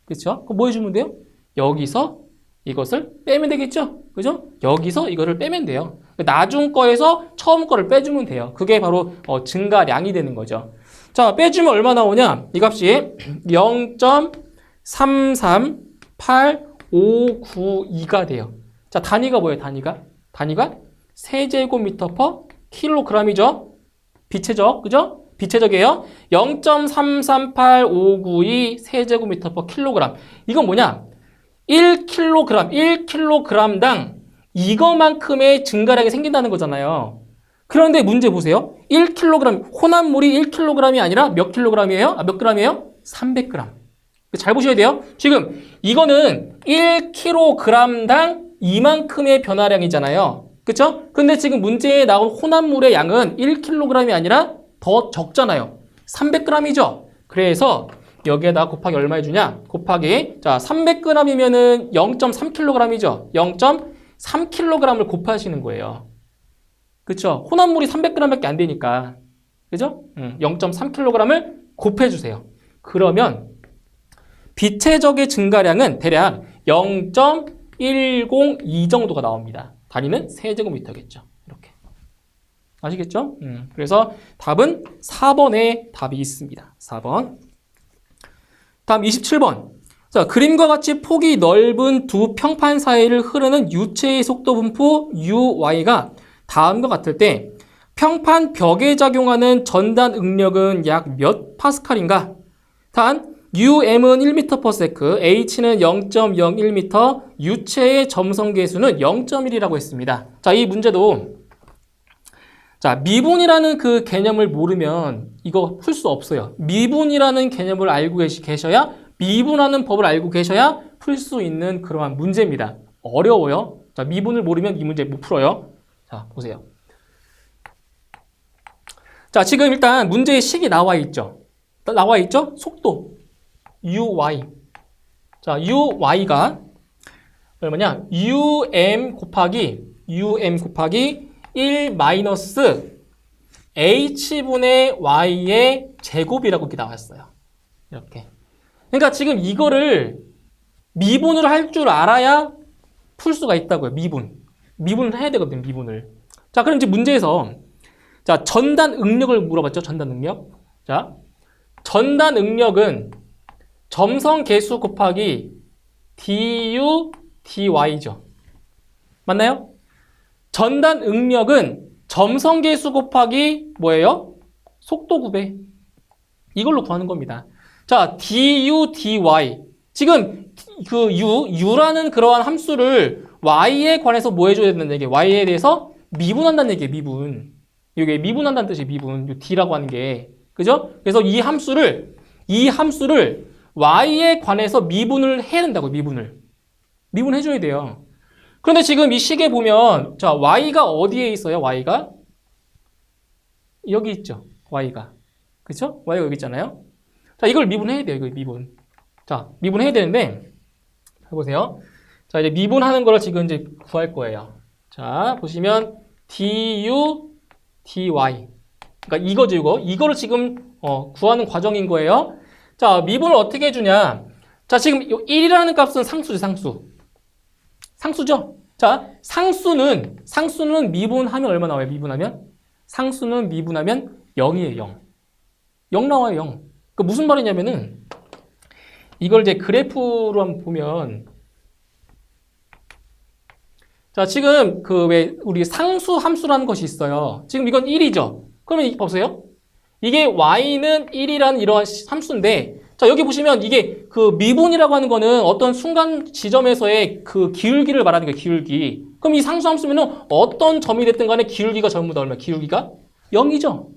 그렇죠? 그럼 뭐 해주면 돼요? 여기서 이것을 빼면 되겠죠? 그죠? 여기서 이거를 빼면 돼요. 나중 거에서 처음 거를 빼주면 돼요. 그게 바로 증가량이 되는 거죠. 자, 빼주면 얼마 나오냐? 이 값이 0.338592가 돼요. 자, 단위가 뭐예요? 단위가 세제곱미터 퍼 킬로그램이죠? 빛최적, 그죠? 빛최적이에요. 0.338592 세제곱미터 퍼 킬로그램. 이건 뭐냐? 1kg당 이거만큼의 증가량이 생긴다는 거잖아요. 그런데 문제 보세요. 1kg, 혼합물이 1kg이 아니라 몇 킬로그램이에요? 몇 g이에요? 300g. 잘 보셔야 돼요. 지금 이거는 1kg당 이만큼의 변화량이잖아요. 그쵸? 근데 지금 문제에 나온 혼합물의 양은 1kg이 아니라 더 적잖아요. 300g이죠. 그래서 여기에다 곱하기 얼마 해주냐? 곱하기, 자, 300g이면은 0.3kg이죠. 0.3kg을 곱하시는 거예요. 그쵸? 혼합물이 300g밖에 안 되니까. 그죠? 0.3kg을 곱해주세요. 그러면 빛최적의 증가량은 대략 0.102 정도가 나옵니다. 단위는 세제곱미터겠죠. 이렇게. 아시겠죠? 그래서 답은 4번에 답이 있습니다. 4번. 다음 27번. 자, 그림과 같이 폭이 넓은 두 평판 사이를 흐르는 유체의 속도 분포 UY가 다음과 같을 때 평판 벽에 작용하는 전단 응력은 약 몇 파스칼인가? 단 UM은 1m/s, H는 0.01m, 유체의 점성계수는 0.1이라고 했습니다. 자, 이 문제도 자, 미분이라는 그 개념을 모르면 이거 풀 수 없어요. 미분이라는 개념을 알고 계셔야, 미분하는 법을 알고 계셔야 풀 수 있는 그러한 문제입니다. 어려워요. 자, 미분을 모르면 이 문제 못 풀어요. 자, 보세요. 자, 지금 일단 문제의 식이 나와 있죠. 속도 UY. 자, UY가 얼마냐? UM 곱하기 1 마이너스 H분의 Y의 제곱이라고 이렇게 나왔어요. 이렇게. 그러니까 지금 이거를 미분으로 할 줄 알아야 풀 수가 있다고요. 미분을 해야 되거든요. 미분을. 자, 그럼 이제 문제에서 자, 전단 응력을 물어봤죠. 전단 응력. 자, 전단 응력은 점성 계수 곱하기 du dy죠. 맞나요? 전단 응력은 점성 계수 곱하기 뭐예요? 속도 구배. 이걸로 구하는 겁니다. 자, du, dy. 지금 그 u라는 그러한 함수를 y에 관해서 뭐 해줘야 된다는 얘기예요? y에 대해서 미분한다는 얘기예요. 미분. 이게 미분한다는 뜻이에요. 미분. 요 d라고 하는 게. 그죠? 그래서 이 함수를 y에 관해서 미분을 해야 된다고. 미분해줘야 돼요. 그런데 지금 이 식에 보면 자, y가 어디에 있어요? y가 여기 있죠. y가. 그렇죠? y가 여기 있잖아요. 자, 이걸 미분해야 돼요. 이거 미분. 자, 미분해야 되는데 해보세요. 자, 이제 미분하는 거를 지금 이제 구할 거예요. 자, 보시면 du, dy. 그러니까 이거죠, 이거. 이거를 지금 구하는 과정인 거예요. 자, 미분을 어떻게 해주냐? 자, 지금 1이라는 값은 상수죠, 상수. 상수죠? 자, 상수는 미분하면 얼마 나와요? 미분하면? 상수는 미분하면 0이에요, 0. 0 나와요, 0. 그 무슨 말이냐면은 이걸 이제 그래프로 한번 보면 자, 지금 그 왜 우리 상수 함수라는 것이 있어요. 지금 이건 1이죠. 그러면 보세요. 이게 y는 1이라는 이러한 함수인데 자, 여기 보시면 이게 그 미분이라고 하는 거는 어떤 순간 지점에서의 그 기울기를 말하는 거예요. 기울기. 그럼 이 상수 함수면은 어떤 점이 됐든 간에 기울기가 전부 다 얼마야? 기울기가 0이죠.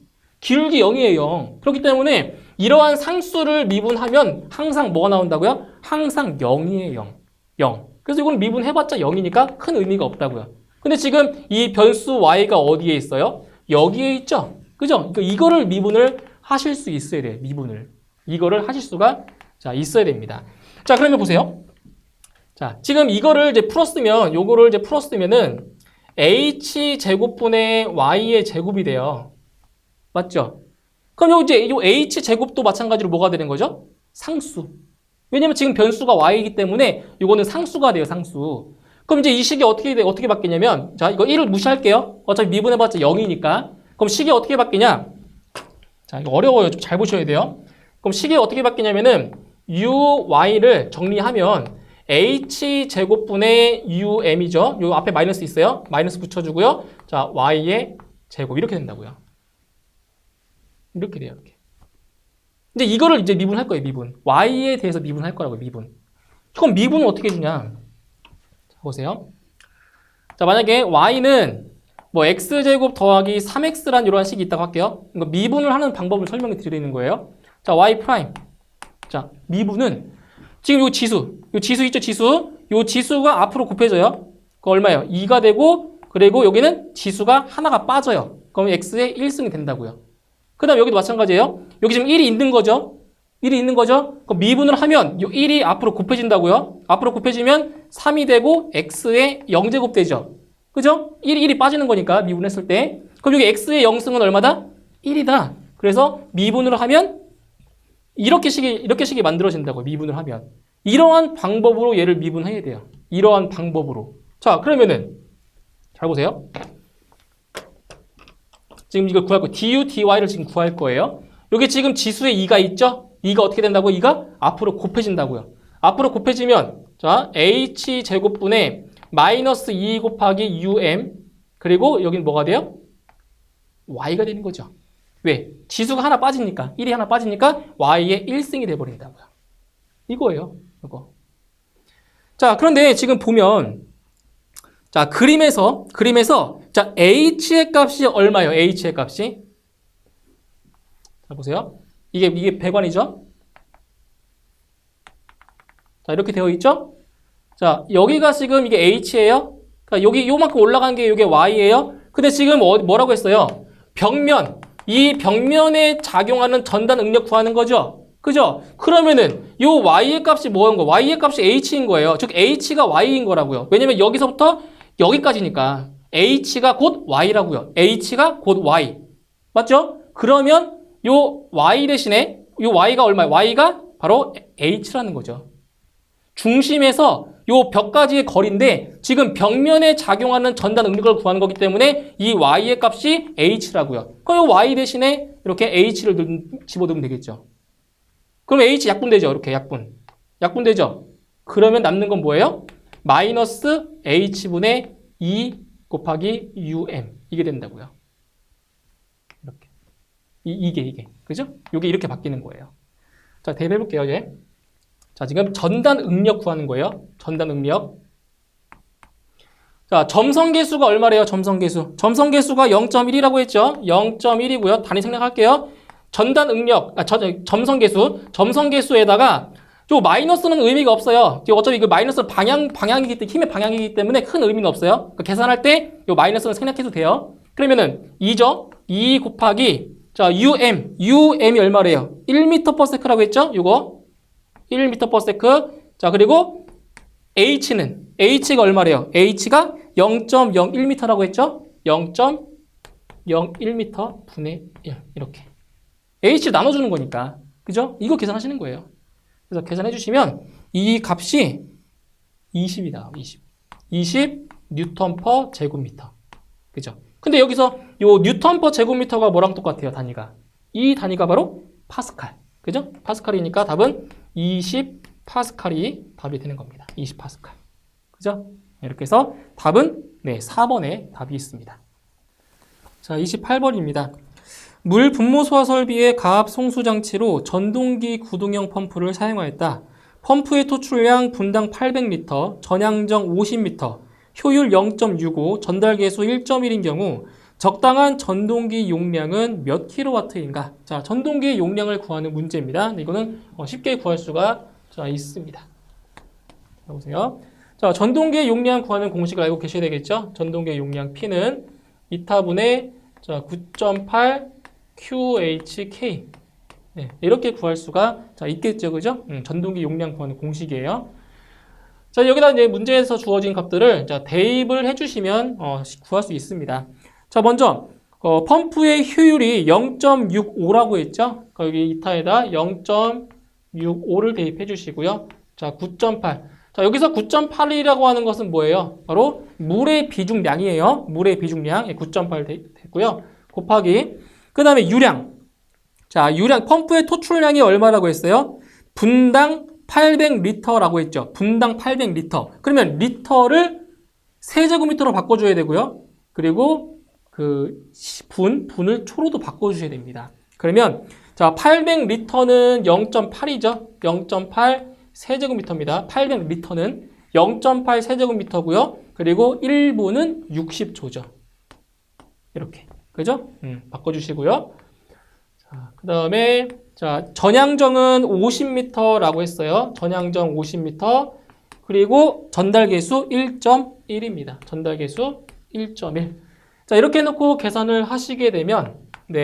기울기 0이에요. 0. 그렇기 때문에 이러한 상수를 미분하면 항상 뭐가 나온다고요? 항상 0이에요. 0. 0. 그래서 이건 미분해봤자 0이니까 큰 의미가 없다고요. 근데 지금 이 변수 y가 어디에 있어요? 여기에 있죠. 그죠? 그러니까 이거를 미분을 하실 수 있어야 돼요. 미분을. 이거를 하실 수가 자, 있어야 됩니다. 자, 그러면 보세요. 자, 지금 이거를 이제 요거를 이제 풀었으면은 h 제곱분의 y의 제곱이 돼요. 맞죠? 그럼 이제 이 h 제곱도 마찬가지로 뭐가 되는 거죠? 상수. 왜냐면 지금 변수가 y이기 때문에 이거는 상수가 돼요, 상수. 그럼 이제 이 식이 어떻게 바뀌냐면, 자, 이거 1을 무시할게요. 어차피 미분해봤자 0이니까. 그럼 식이 어떻게 바뀌냐? 자, 이거 어려워요. 좀 잘 보셔야 돼요. 그럼 식이 어떻게 바뀌냐면은, uy를 정리하면, h 제곱분의 um이죠. 요 앞에 마이너스 있어요. 마이너스 붙여주고요. 자, y의 제곱. 이렇게 된다고요. 이렇게 돼요, 이렇게. 이제 이거를 이제 미분할 거예요, 미분. y에 대해서 미분할 거라고요, 미분. 그럼 미분은 어떻게 해주냐? 자, 보세요. 자, 만약에 y는 뭐 x제곱 더하기 3x란 이런 식이 있다고 할게요. 이거 미분을 하는 방법을 설명해 드리는 거예요. 자, y 프라임. 자, 미분은 지금 요 지수 있죠, 지수. 요 지수가 앞으로 곱해져요. 그 얼마예요? 2가 되고, 그리고 여기는 지수가 하나가 빠져요. 그럼 x의 1승이 된다고요. 그 다음 여기도 마찬가지예요. 여기 지금 1이 있는 거죠. 1이 있는 거죠. 그럼 미분을 하면 이 1이 앞으로 곱해진다고요. 앞으로 곱해지면 3이 되고 x의 0제곱 되죠. 그죠? 1이 빠지는 거니까 미분했을 때. 그럼 여기 x의 0승은 얼마다? 1이다. 그래서 미분을 하면 이렇게 식이 만들어진다고요. 미분을 하면. 이러한 방법으로 얘를 미분해야 돼요. 이러한 방법으로. 자, 그러면은 잘 보세요. 지금 이걸 구할 거예요. du, dy를 지금 구할 거예요. 여기 지금 지수에 2가 있죠? 2가 어떻게 된다고? 2가 앞으로 곱해진다고요. 앞으로 곱해지면 자, h 제곱분의 마이너스 2 곱하기 um 그리고 여기는 뭐가 돼요? y가 되는 거죠. 왜? 지수가 하나 빠지니까 1이 하나 빠지니까 y의 1승이 돼버린다고요. 이거예요. 이거. 자, 그런데 지금 보면 자, 그림에서 자, h의 값이 얼마예요? h의 값이? 자, 보세요. 이게 배관이죠? 자, 이렇게 되어 있죠? 자, 여기가 지금 이게 h예요. 그러니까 여기 요만큼 올라간 게 이게 y예요. 근데 지금 뭐라고 했어요? 벽면. 이 벽면에 작용하는 전단 응력 구하는 거죠? 그죠? 그러면은 요 y의 값이 뭐인 거? y의 값이 h인 거예요. 즉 h가 y인 거라고요. 왜냐면 여기서부터 여기까지니까 h가 곧 y라고요. h가 곧 y. 맞죠? 그러면 요 y 대신에 요 y가 얼마예요? y가 바로 h라는 거죠. 중심에서 요 벽까지의 거리인데 지금 벽면에 작용하는 전단 응력을 구하는 거기 때문에 이 y의 값이 h라고요. 그럼 요 y 대신에 이렇게 h를 집어넣으면 되겠죠. 그럼 h 약분되죠. 이렇게 약분되죠. 그러면 남는 건 뭐예요? 마이너스 h분의 2 곱하기 um 이게 된다고요. 이렇게. 이게. 그죠? 이게 이렇게 바뀌는 거예요. 자, 대입해볼게요, 이제. 자, 지금 전단 응력 구하는 거예요. 전단 응력. 자, 점성계수가 얼마래요? 점성계수. 점성계수가 0.1이라고 했죠? 0.1이고요. 단위 생략할게요. 전단 응력, 점성계수. 점성계수에다가 요 마이너스는 의미가 없어요. 어차피 그 마이너스는 방향이기 때문에, 힘의 방향이기 때문에 큰 의미는 없어요. 그러니까 계산할 때 요 마이너스는 생략해도 돼요. 그러면은 2죠? 2 곱하기, 자, UM이 얼마래요? 1m/s라고 했죠? 요거. 1m/s. 자, 그리고 H가 얼마래요? H가 0.01m라고 했죠? 0.01m 분의 1. 이렇게. H 나눠주는 거니까. 그죠? 이거 계산하시는 거예요. 그래서 계산해 주시면 이 값이 20이 나와요. 20 뉴턴 퍼 제곱미터. 그죠? 근데 여기서 요 뉴턴 퍼 제곱미터가 뭐랑 똑같아요? 단위가. 이 단위가 바로 파스칼. 그죠? 파스칼이니까 답은 20 파스칼이 답이 되는 겁니다. 20 파스칼. 그죠? 이렇게 해서 답은 4번에 답이 있습니다. 자, 28번입니다. 물 분무 소화 설비의 가압 송수 장치로 전동기 구동형 펌프를 사용하였다. 펌프의 토출량 분당 800리터, 전향정 50m, 효율 0.65, 전달 계수 1.1인 경우 적당한 전동기 용량은 몇 킬로와트인가? 자, 전동기의 용량을 구하는 문제입니다. 이거는 쉽게 구할 수가 있습니다. 보세요. 자, 전동기의 용량 구하는 공식을 알고 계셔야 되겠죠? 전동기의 용량 P는 이타분의 9.8 QHK. 네, 이렇게 구할 수가 있겠죠, 그죠? 전동기 용량 구하는 공식이에요. 자, 여기다 이제 문제에서 주어진 값들을 대입을 해주시면 구할 수 있습니다. 자, 먼저 펌프의 효율이 0.65라고 했죠? 여기 이타에다 0.65를 대입해 주시고요. 자, 9.8. 자, 여기서 9.8이라고 하는 것은 뭐예요? 바로 물의 비중량이에요. 물의 비중량 9.8 됐고요. 곱하기 그 다음에 유량. 자, 유량 펌프의 토출량이 얼마라고 했어요? 분당 800리터라고 했죠. 분당 800리터. 그러면 리터를 세제곱미터로 바꿔줘야 되고요. 그리고 분을 초로도 바꿔주셔야 됩니다. 그러면 자, 800리터는 0.8이죠. 0.8 세제곱미터입니다. 800리터는 0.8 세제곱미터고요. 그리고 1분은 60조죠. 이렇게. 그죠? 바꿔주시고요. 자, 그 다음에 자, 전향정은 50m라고 했어요. 전향정 50m. 그리고 전달계수 1.1입니다. 전달계수 1.1. 자, 이렇게 해놓고 계산을 하시게 되면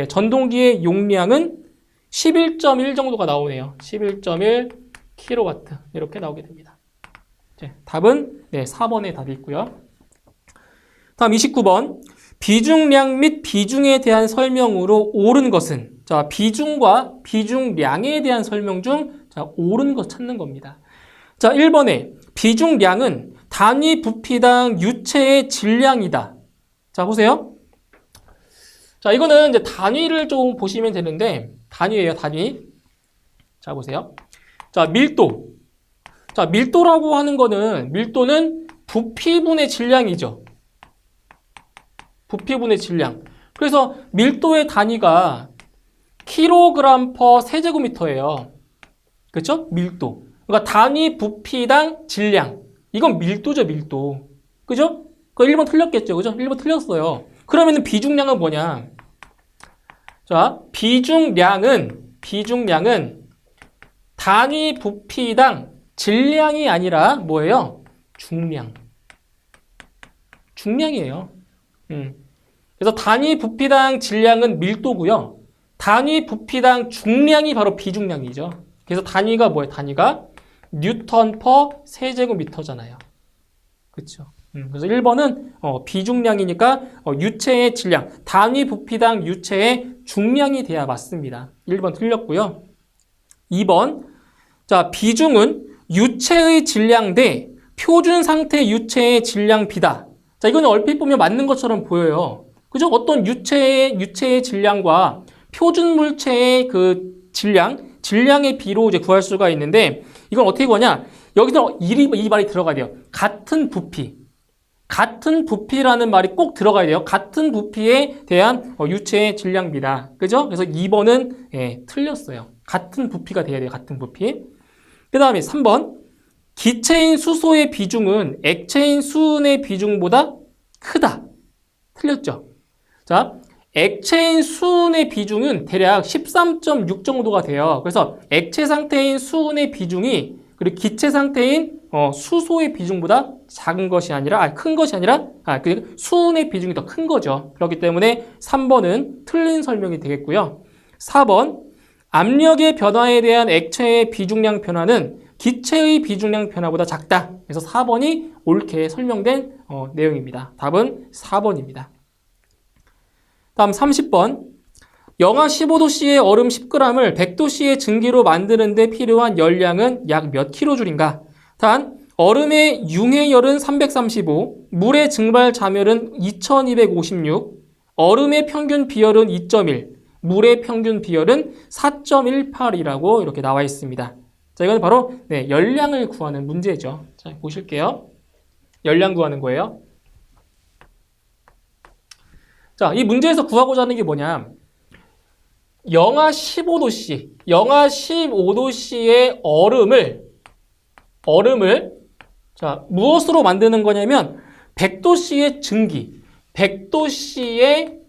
전동기의 용량은 11.1 정도가 나오네요. 11.1 kW 이렇게 나오게 됩니다. 답은 4번의 답이 있고요. 다음 29번. 비중량 및 비중에 대한 설명으로 옳은 것은, 자, 비중과 비중량에 대한 설명 중 옳은 것 찾는 겁니다. 자, 1번에 비중량은 단위 부피당 유체의 질량이다. 자, 보세요. 자, 이거는 이제 단위를 좀 보시면 되는데, 단위예요, 단위. 자, 보세요. 자, 밀도. 자, 밀도라고 하는 거는, 밀도는 부피분의 질량이죠. 부피분의 질량. 그래서 밀도의 단위가 킬로그램 퍼 세제곱미터예요. 그렇죠? 밀도. 그러니까 단위 부피당 질량. 이건 밀도죠, 밀도. 그죠? 그 1번 틀렸겠죠, 그죠? 1번 틀렸어요. 그러면 비중량은 뭐냐? 자, 비중량은 단위 부피당 질량이 아니라 뭐예요? 중량이에요. 그래서 단위 부피당 질량은 밀도고요. 단위 부피당 중량이 바로 비중량이죠. 그래서 단위가 뭐예요? 단위가 뉴턴 퍼 세제곱미터잖아요. 그렇죠? 그래서 1번은 비중량이니까 유체의 질량, 단위 부피당 유체의 중량이 돼야 맞습니다. 1번 틀렸고요. 2번, 자, 비중은 유체의 질량 대 표준 상태 유체의 질량 비다. 자, 이거는 얼핏 보면 맞는 것처럼 보여요. 그죠? 어떤 유체의 질량과 표준 물체의 질량의 비로 이제 구할 수가 있는데, 이건 어떻게 구하냐? 여기서 이 말이 들어가야 돼요. 같은 부피. 같은 부피라는 말이 꼭 들어가야 돼요. 같은 부피에 대한 유체의 질량비다. 그죠? 그래서 2번은 예, 틀렸어요. 같은 부피가 돼야 돼요. 같은 부피. 그 다음에 3번. 기체인 수소의 비중은 액체인 수은의 비중보다 크다. 틀렸죠? 자, 액체인 수은의 비중은 대략 13.6 정도가 돼요. 그래서 액체 상태인 수은의 비중이 그리고 기체 상태인 수소의 비중보다 작은 것이 아니라, 큰 것이 아니라, 그 수은의 비중이 더 큰 거죠. 그렇기 때문에 3번은 틀린 설명이 되겠고요. 4번, 압력의 변화에 대한 액체의 비중량 변화는 기체의 비중량 변화보다 작다. 그래서 4번이 옳게 설명된 내용입니다. 답은 4번입니다. 다음 30번. 영하 15도씨의 얼음 10g을 100도씨의 증기로 만드는 데 필요한 열량은 약 몇 킬로줄인가? 단, 얼음의 융해열은 335, 물의 증발 잠열은 2256, 얼음의 평균 비열은 2.1, 물의 평균 비열은 4.18이라고 이렇게 나와 있습니다. 자, 이건 바로 열량을 구하는 문제죠. 자, 보실게요. 열량 구하는 거예요. 자, 이 문제에서 구하고자 하는 게 뭐냐? 영하 15도씨, 영하 15도씨의 얼음을 자, 무엇으로 만드는 거냐면 100도씨의 증기, 100도씨의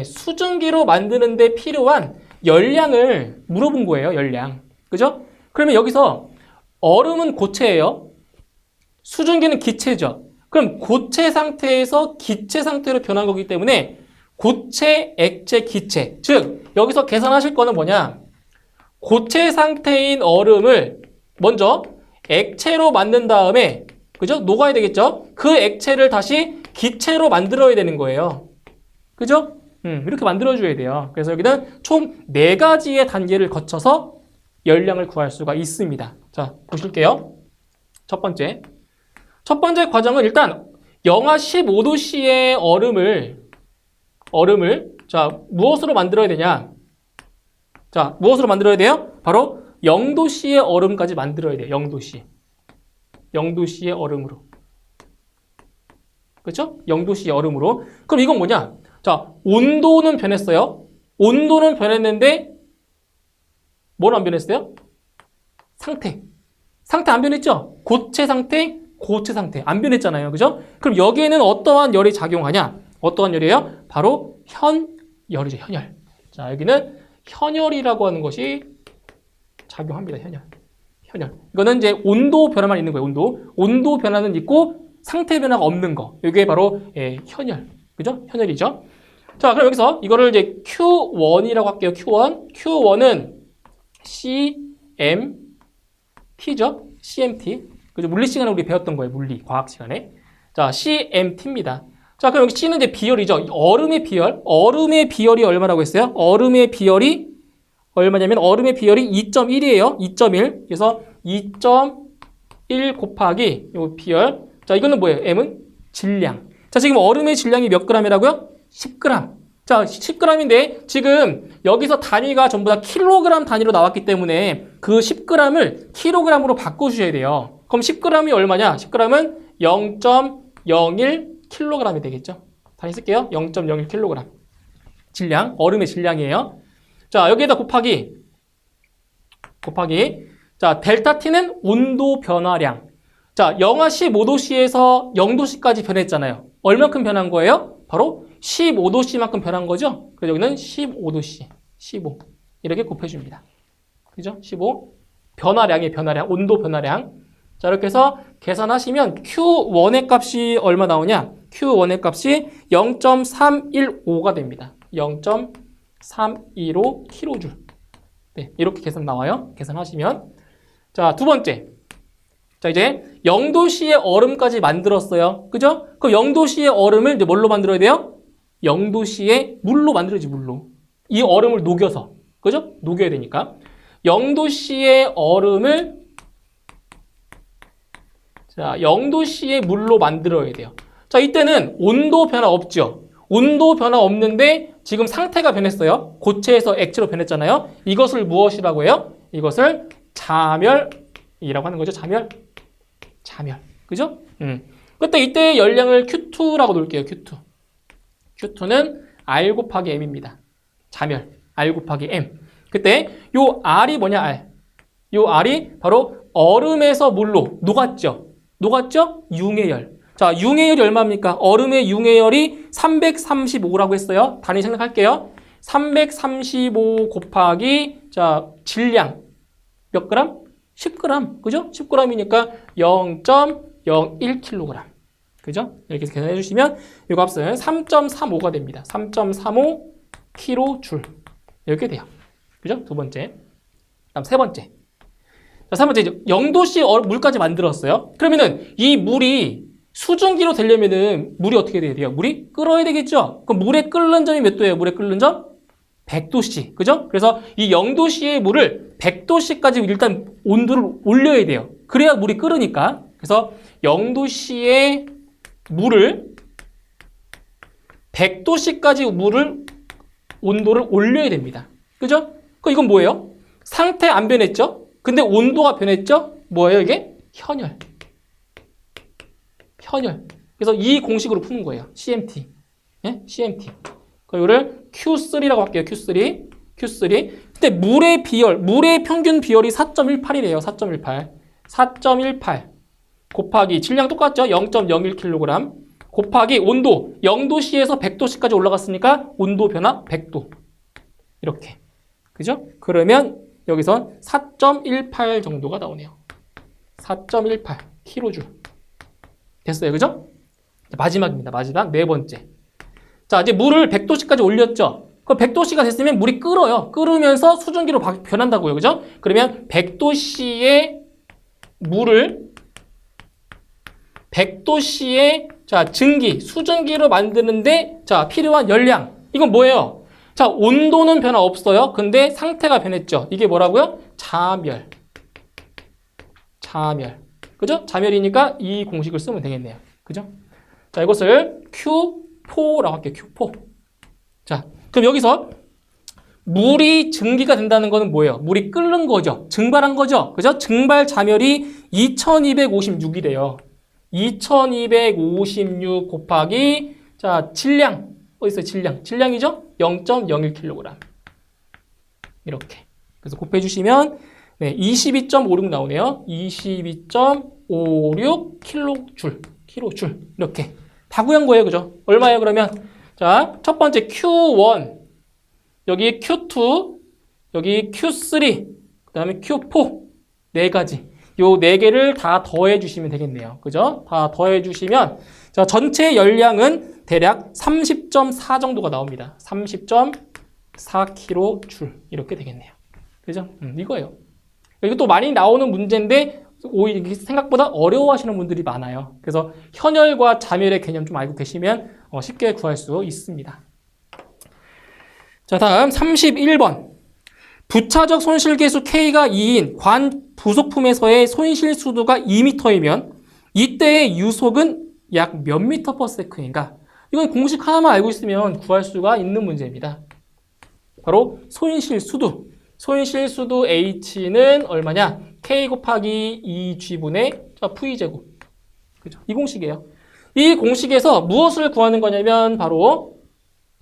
수증기로 만드는 데 필요한 열량을 물어본 거예요. 열량. 그죠? 그러면 여기서 얼음은 고체예요. 수증기는 기체죠. 그럼 고체 상태에서 기체 상태로 변한 거기 때문에 고체, 액체, 기체. 즉 여기서 계산하실 거는 뭐냐? 고체 상태인 얼음을 먼저 액체로 만든 다음에 그죠? 녹아야 되겠죠? 그 액체를 다시 기체로 만들어야 되는 거예요. 그죠? 이렇게 만들어줘야 돼요. 그래서 여기는 총 4가지의 단계를 거쳐서 열량을 구할 수가 있습니다. 자, 보실게요. 첫 번째 과정은 일단 영하 15도씨의 얼음을 자, 무엇으로 만들어야 되냐? 자, 무엇으로 만들어야 돼요? 바로 0도씨의 얼음까지 만들어야 돼요. 0도씨의 얼음으로. 그렇죠? 0도씨의 얼음으로. 그럼 이건 뭐냐? 자, 온도는 변했어요. 온도는 변했는데 뭘 안 변했어요? 상태 안 변했죠? 고체 상태 안 변했잖아요. 그죠? 그럼 여기에는 어떠한 열이 작용하냐? 어떠한 열이에요? 바로 현열이죠. 현열. 자, 여기는 현열이라고 하는 것이 작용합니다. 현열. 이거는 이제 온도 변화만 있는 거예요. 온도 변화는 있고 상태 변화가 없는 거. 이게 바로 현열. 그죠? 현열이죠. 자, 그럼 여기서 이거를 이제 Q1이라고 할게요. Q1은 CMT죠? CMT. 그죠? 물리 시간에 우리 배웠던 거예요. 물리, 과학 시간에. 자, CMT입니다. 자, 그럼 여기 C는 이제 비열이죠. 얼음의 비열이 얼마라고 했어요? 얼음의 비열이 얼마냐면 얼음의 비열이 2.1이에요. 2.1. 그래서 2.1 곱하기 요 비열. 자, 이거는 뭐예요? M은 질량. 자, 지금 얼음의 질량이 몇 g이라고요? 10g. 자, 10g인데 지금 여기서 단위가 전부 다 킬로그램 단위로 나왔기 때문에 그 10g을 킬로그램으로 바꿔주셔야 돼요. 그럼 10g이 얼마냐? 10g은 0.01 킬로그램이 되겠죠. 다시 쓸게요. 0.01 킬로그램. 질량, 얼음의 질량이에요. 자, 여기에다 곱하기. 자, 델타 T는 온도 변화량. 자, 영하 15도씨에서 0도씨까지 변했잖아요. 얼마큼 변한 거예요? 바로 15도씨만큼 변한 거죠. 그래서 여기는 15도씨. 15. 이렇게 곱해줍니다. 그죠? 15. 변화량, 온도 변화량. 자, 이렇게 해서 계산하시면 Q1의 값이 얼마 나오냐? Q1의 값이 0.315가 됩니다. 0.315 kJ. 네, 이렇게 계산 나와요. 계산하시면. 자, 두 번째. 자, 이제 0도씨의 얼음까지 만들었어요. 그죠? 그럼 0도씨의 얼음을 이제 뭘로 만들어야 돼요? 0도씨의 물로 만들어야지, 물로. 이 얼음을 녹여서. 그죠? 녹여야 되니까. 0도씨의 얼음을 자, 0도씨의 물로 만들어야 돼요. 자, 이때는 온도 변화 없죠? 온도 변화 없는데 지금 상태가 변했어요. 고체에서 액체로 변했잖아요. 이것을 무엇이라고 해요? 이것을 자멸이라고 하는 거죠. 자멸. 그죠? 그때 이때의 열량을 Q2라고 놓을게요. Q2. Q2는 R 곱하기 M입니다. 자멸. R 곱하기 M. 그때 요 R이 뭐냐, R. 요 R이 바로 얼음에서 물로 녹았죠. 녹았죠? 융해열. 자, 융해열이 얼마입니까? 얼음의 융해열이 335라고 했어요. 단위 생각할게요. 335 곱하기, 자, 질량. 몇 그램? 10g. 그죠? 10g이니까 0.01kg. 그죠? 이렇게 계산해 주시면 이 값은 3.35가 됩니다. 3.35 kJ. 이렇게 돼요. 그죠? 두 번째. 다음 세 번째. 자, 3번째, 0도씨 물까지 만들었어요. 그러면은 이 물이 수증기로 되려면은 물이 어떻게 돼야 돼요? 물이 끓어야 되겠죠? 그럼 물에 끓는 점이 몇 도예요? 물에 끓는 점? 100도씨. 그죠? 그래서 이 0도씨의 물을 100도씨까지 일단 온도를 올려야 돼요. 그래야 물이 끓으니까. 그래서 0도씨의 물을 100도씨까지 온도를 올려야 됩니다. 그죠? 그럼 이건 뭐예요? 상태 안 변했죠? 근데 온도가 변했죠? 뭐예요, 이게? 현열. 현열. 그래서 이 공식으로 푸는 거예요. CMT. 예? CMT. 이거를 Q3라고 할게요. Q3. Q3. 근데 물의 비열, 물의 평균 비열이 4.18이래요. 4.18. 4.18. 곱하기 질량 똑같죠? 0.01kg. 곱하기 온도. 0도씨에서 100도씨까지 올라갔으니까 온도 변화 100도. 이렇게. 그죠? 그러면 여기서 4.18 정도가 나오네요. 4.18 kJ. 됐어요. 그죠? 마지막입니다. 마지막 네 번째. 자, 이제 물을 100도씨까지 올렸죠? 그럼 100도씨가 됐으면 물이 끓어요. 끓으면서 수증기로 변한다고요. 그죠? 그러면 100도씨의 물을 100도씨의 자, 증기, 수증기로 만드는데 자, 필요한 열량. 이건 뭐예요? 자, 온도는 변화 없어요. 근데 상태가 변했죠. 이게 뭐라고요? 자멸. 자멸. 그죠? 자멸이니까 이 공식을 쓰면 되겠네요. 그죠? 자, 이것을 Q4라고 할게요. Q4. 자, 그럼 여기서 물이 증기가 된다는 거는 뭐예요? 물이 끓는 거죠. 증발한 거죠. 그죠? 증발 자멸이 2256이래요. 2256 곱하기 자, 질량. 어디 있어요? 질량. 질량이죠? 0.01kg. 이렇게. 그래서 곱해 주시면 네, 22.56 나오네요. 22.56kJ. kJ. 이렇게. 다 구한 거예요. 그죠? 얼마예요, 그러면? 자, 첫 번째 Q1. 여기 Q2. 여기 Q3. 그 다음에 Q4. 네 가지. 요 네 개를 다 더해 주시면 되겠네요. 그죠? 다 더해 주시면 자, 전체 열량은 대략 30.4 정도가 나옵니다. 30.4kJ. 이렇게 되겠네요. 그죠? 이거예요. 이거 또 많이 나오는 문제인데 오히려 생각보다 어려워하시는 분들이 많아요. 그래서 현열과 자멸의 개념 좀 알고 계시면 쉽게 구할 수 있습니다. 자, 다음 31번. 부차적 손실계수 K가 2인 관 부속품에서의 손실 수도가 2m이면 이때의 유속은 약 몇 미터 퍼 세컨인가? 이건 공식 하나만 알고 있으면 구할 수가 있는 문제입니다. 바로 손실 수도. 손실 수도 H는 얼마냐? K 곱하기 2G분의 V제곱. 그죠? 이 공식이에요. 이 공식에서 무엇을 구하는 거냐면 바로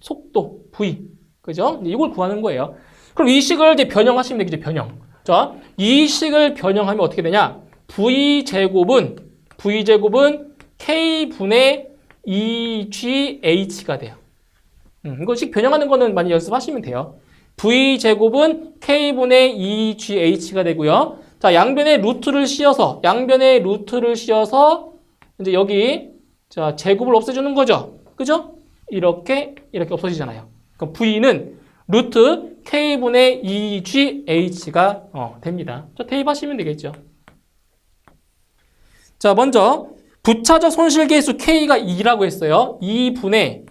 속도 V. 그죠? 이걸 구하는 거예요. 그럼 이 식을 이제 변형하시면 되겠죠. 변형. 자, 이 식을 변형하면 어떻게 되냐? V제곱은 K분의 2GH가 돼요. 이거 식 변형하는 거는 많이 연습하시면 돼요. V제곱은 K분의 2GH가 되고요. 자, 양변에 루트를 씌워서 이제 여기 자, 제곱을 없애주는 거죠. 그죠? 이렇게 없어지잖아요. 그럼 V는 루트 K분의 2GH가 됩니다. 자, 대입하시면 되겠죠. 자, 먼저 부차적 손실계수 K가 2라고 했어요. 2분의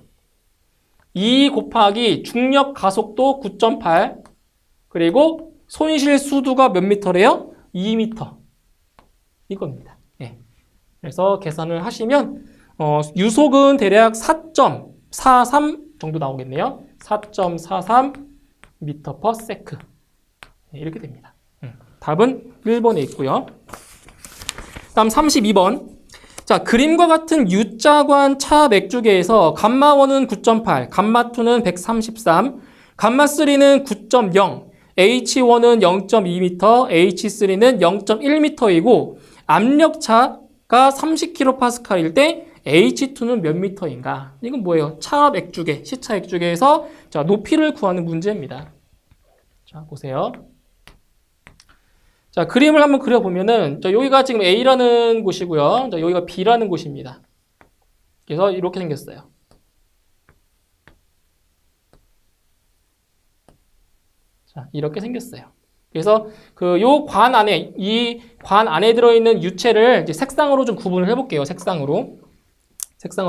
2 곱하기 중력 가속도 9.8 그리고 손실 수두가 몇 미터래요? 2m. 이겁니다. 네. 그래서 계산을 하시면 유속은 대략 4.43 정도 나오겠네요. 4.43 미터 퍼 세크. 네, 이렇게 됩니다. 답은 1번에 있고요. 다음 32번. 자, 그림과 같은 U자관 차 맥주계에서 감마1은 9.8, 감마2는 133, 감마3는 9.0, H1은 0.2m, H3는 0.1m이고 압력차가 30kPa일 때 H2는 몇 미터인가? 이건 뭐예요? 차 맥주계, 시차 맥주계에서 자, 높이를 구하는 문제입니다. 자, 보세요. 자, 그림을 한번 그려보면은, 자, 여기가 지금 A라는 곳이고요. 자, 여기가 B라는 곳입니다. 그래서 이렇게 생겼어요. 자, 이렇게 생겼어요. 그래서 요 관 안에, 이 관 안에 들어있는 유체를 이제 색상으로 좀 구분을 해볼게요. 색상으로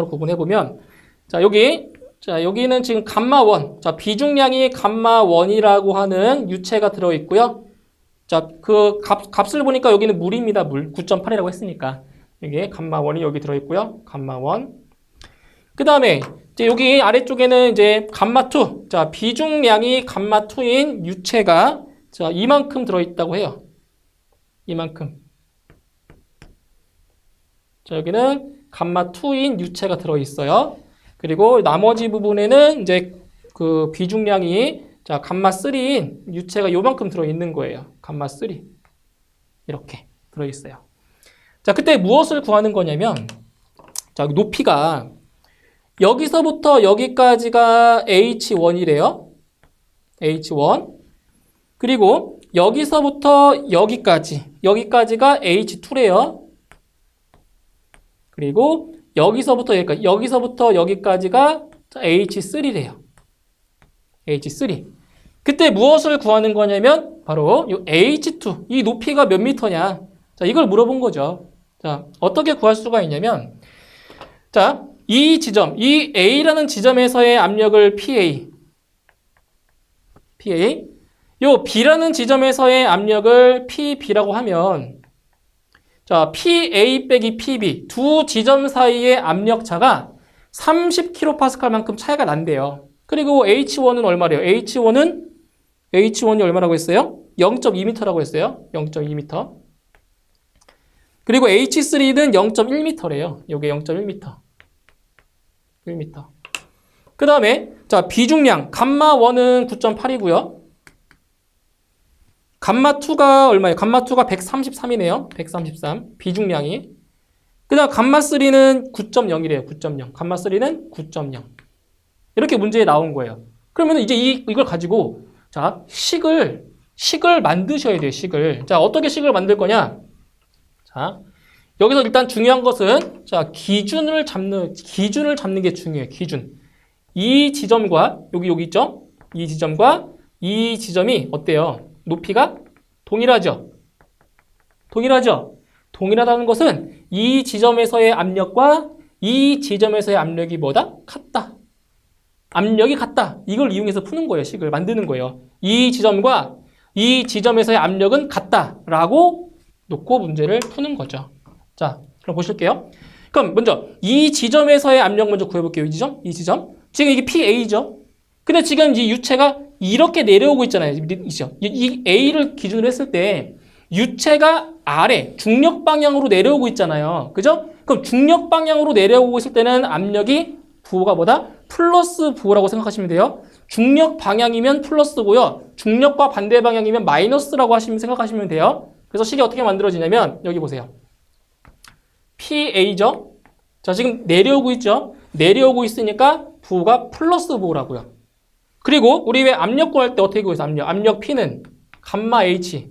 구분해보면, 자, 여기는 지금 감마1. 자, 비중량이 감마1이라고 하는 유체가 들어있고요. 자, 그 값을 보니까 여기는 물입니다. 물. 9.8이라고 했으니까. 이게 감마1이 여기 들어있고요. 감마1. 그 다음에, 이제 여기 아래쪽에는 이제 감마2. 자, 비중량이 감마2인 유체가 자, 이만큼 들어있다고 해요. 이만큼. 자, 여기는 감마2인 유체가 들어있어요. 그리고 나머지 부분에는 이제 그 비중량이 자, 감마3인 유체가 요만큼 들어있는 거예요. 감마3. 이렇게 들어있어요. 자, 그때 무엇을 구하는 거냐면, 자, 높이가 여기서부터 여기까지가 H1이래요. H1. 그리고 여기서부터 여기까지가 H2래요. 그리고 여기서부터 여기까지가 H3래요. H3. 그때 무엇을 구하는 거냐면 바로 이 H2, 이 높이가 몇 미터냐. 자, 이걸 물어본 거죠. 자, 어떻게 구할 수가 있냐면 자, 이 지점, 이 A라는 지점에서의 압력을 PA. 요 B라는 지점에서의 압력을 PB라고 하면 자, PA 빼기 PB 두 지점 사이의 압력차가 30kPa만큼 차이가 난대요. 그리고 H1은 얼마래요? H1이 얼마라고 했어요? 0.2m라고 했어요. 0.2m. 그리고 H3는 0.1m래요. 요게 0.1m. 1m. 그 다음에 자, 비중량 감마1은 9.8이고요. 감마2가 얼마예요? 감마2가 133이네요. 133. 비중량이. 그 다음 감마3는 9.0이래요. 9.0. 감마3는 9.0. 이렇게 문제에 나온 거예요. 그러면 이제 이걸 가지고 자, 식을 만드셔야 돼요. 식을. 자, 어떻게 식을 만들 거냐? 자, 여기서 일단 중요한 것은 자, 기준을 잡는 게 중요해요. 기준. 이 지점과 여기 있죠? 이 지점과 이 지점이 어때요? 높이가 동일하죠? 동일하다는 것은 이 지점에서의 압력과 이 지점에서의 압력이 뭐다? 같다. 압력이 같다. 이걸 이용해서 푸는 거예요. 식을 만드는 거예요. 이 지점과 이 지점에서의 압력은 같다라고 놓고 문제를 푸는 거죠. 자, 그럼 보실게요. 그럼 먼저 이 지점에서의 압력 먼저 구해볼게요. 이 지점. 지금 이게 PA죠. 근데 지금 이 유체가 이렇게 내려오고 있잖아요. 이 A를 기준으로 했을 때 유체가 아래 중력 방향으로 내려오고 있잖아요. 그죠? 그럼 중력 방향으로 내려오고 있을 때는 압력이 부호가 뭐다? 플러스 부호라고 생각하시면 돼요. 중력 방향이면 플러스고요. 중력과 반대 방향이면 마이너스라고 생각하시면 돼요. 그래서 식이 어떻게 만들어지냐면 여기 보세요. PA죠. 자, 지금 내려오고 있죠. 내려오고 있으니까 부호가 플러스 부호라고요. 그리고 우리 왜 압력 구할 때 어떻게 구해서 압력 P는 감마 H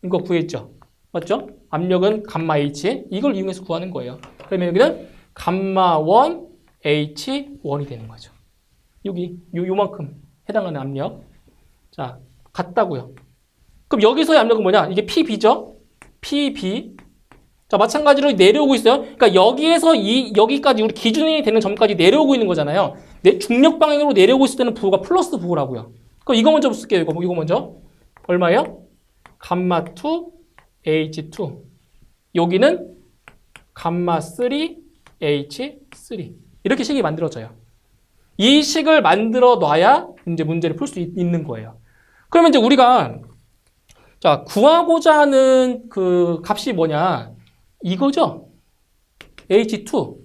이거 구했죠. 맞죠? 압력은 감마 H 이걸 이용해서 구하는 거예요. 그러면 여기는 감마 1 H1이 되는 거죠. 요만큼 해당하는 압력. 자, 같다고요. 그럼 여기서의 압력은 뭐냐? 이게 PB죠? PB. 자, 마찬가지로 내려오고 있어요. 그러니까 여기에서 여기까지 우리 기준이 되는 점까지 내려오고 있는 거잖아요. 중력 방향으로 내려오고 있을 때는 부호가 플러스 부호라고요. 그럼 이거 먼저 쓸게요. 이거 먼저. 얼마예요? 감마 2 H2. 여기는 감마 3 H3. 이렇게 식이 만들어져요. 이 식을 만들어 놔야 이제 문제를 풀 수 있는 거예요. 그러면 이제 우리가 자, 구하고자 하는 그 값이 뭐냐? 이거죠? H2.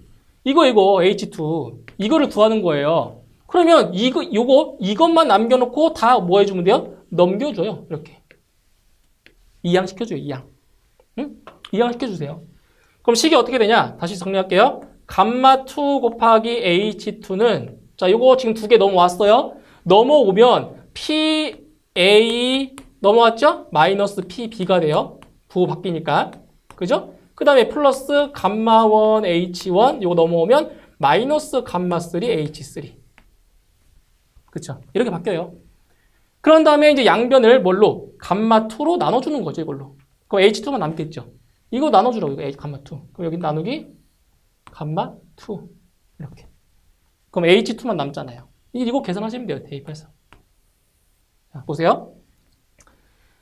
이거 H2. 이거를 구하는 거예요. 그러면 이것만 남겨놓고 다 뭐 해주면 돼요? 넘겨줘요. 이렇게. 이항시켜줘요. 이항. 응? 이항시켜주세요. 그럼 식이 어떻게 되냐? 다시 정리할게요. 감마2 곱하기 H2는 자, 요거 지금 두 개 넘어왔어요. 넘어오면 PA 넘어왔죠? 마이너스 PB가 돼요. 부호 바뀌니까. 그죠? 그 다음에 플러스 감마1 H1 요거 넘어오면 마이너스 감마3 H3. 그쵸? 이렇게 바뀌어요. 그런 다음에 이제 양변을 뭘로? 감마2로 나눠주는 거죠, 이걸로. 그럼 H2만 남겠죠. 이거 나눠주라고, 이거 감마2. 그럼 여기 나누기 감마2. 이렇게. 그럼 H2만 남잖아요. 이거 계산하시면 돼요, 대입해서. 자, 보세요.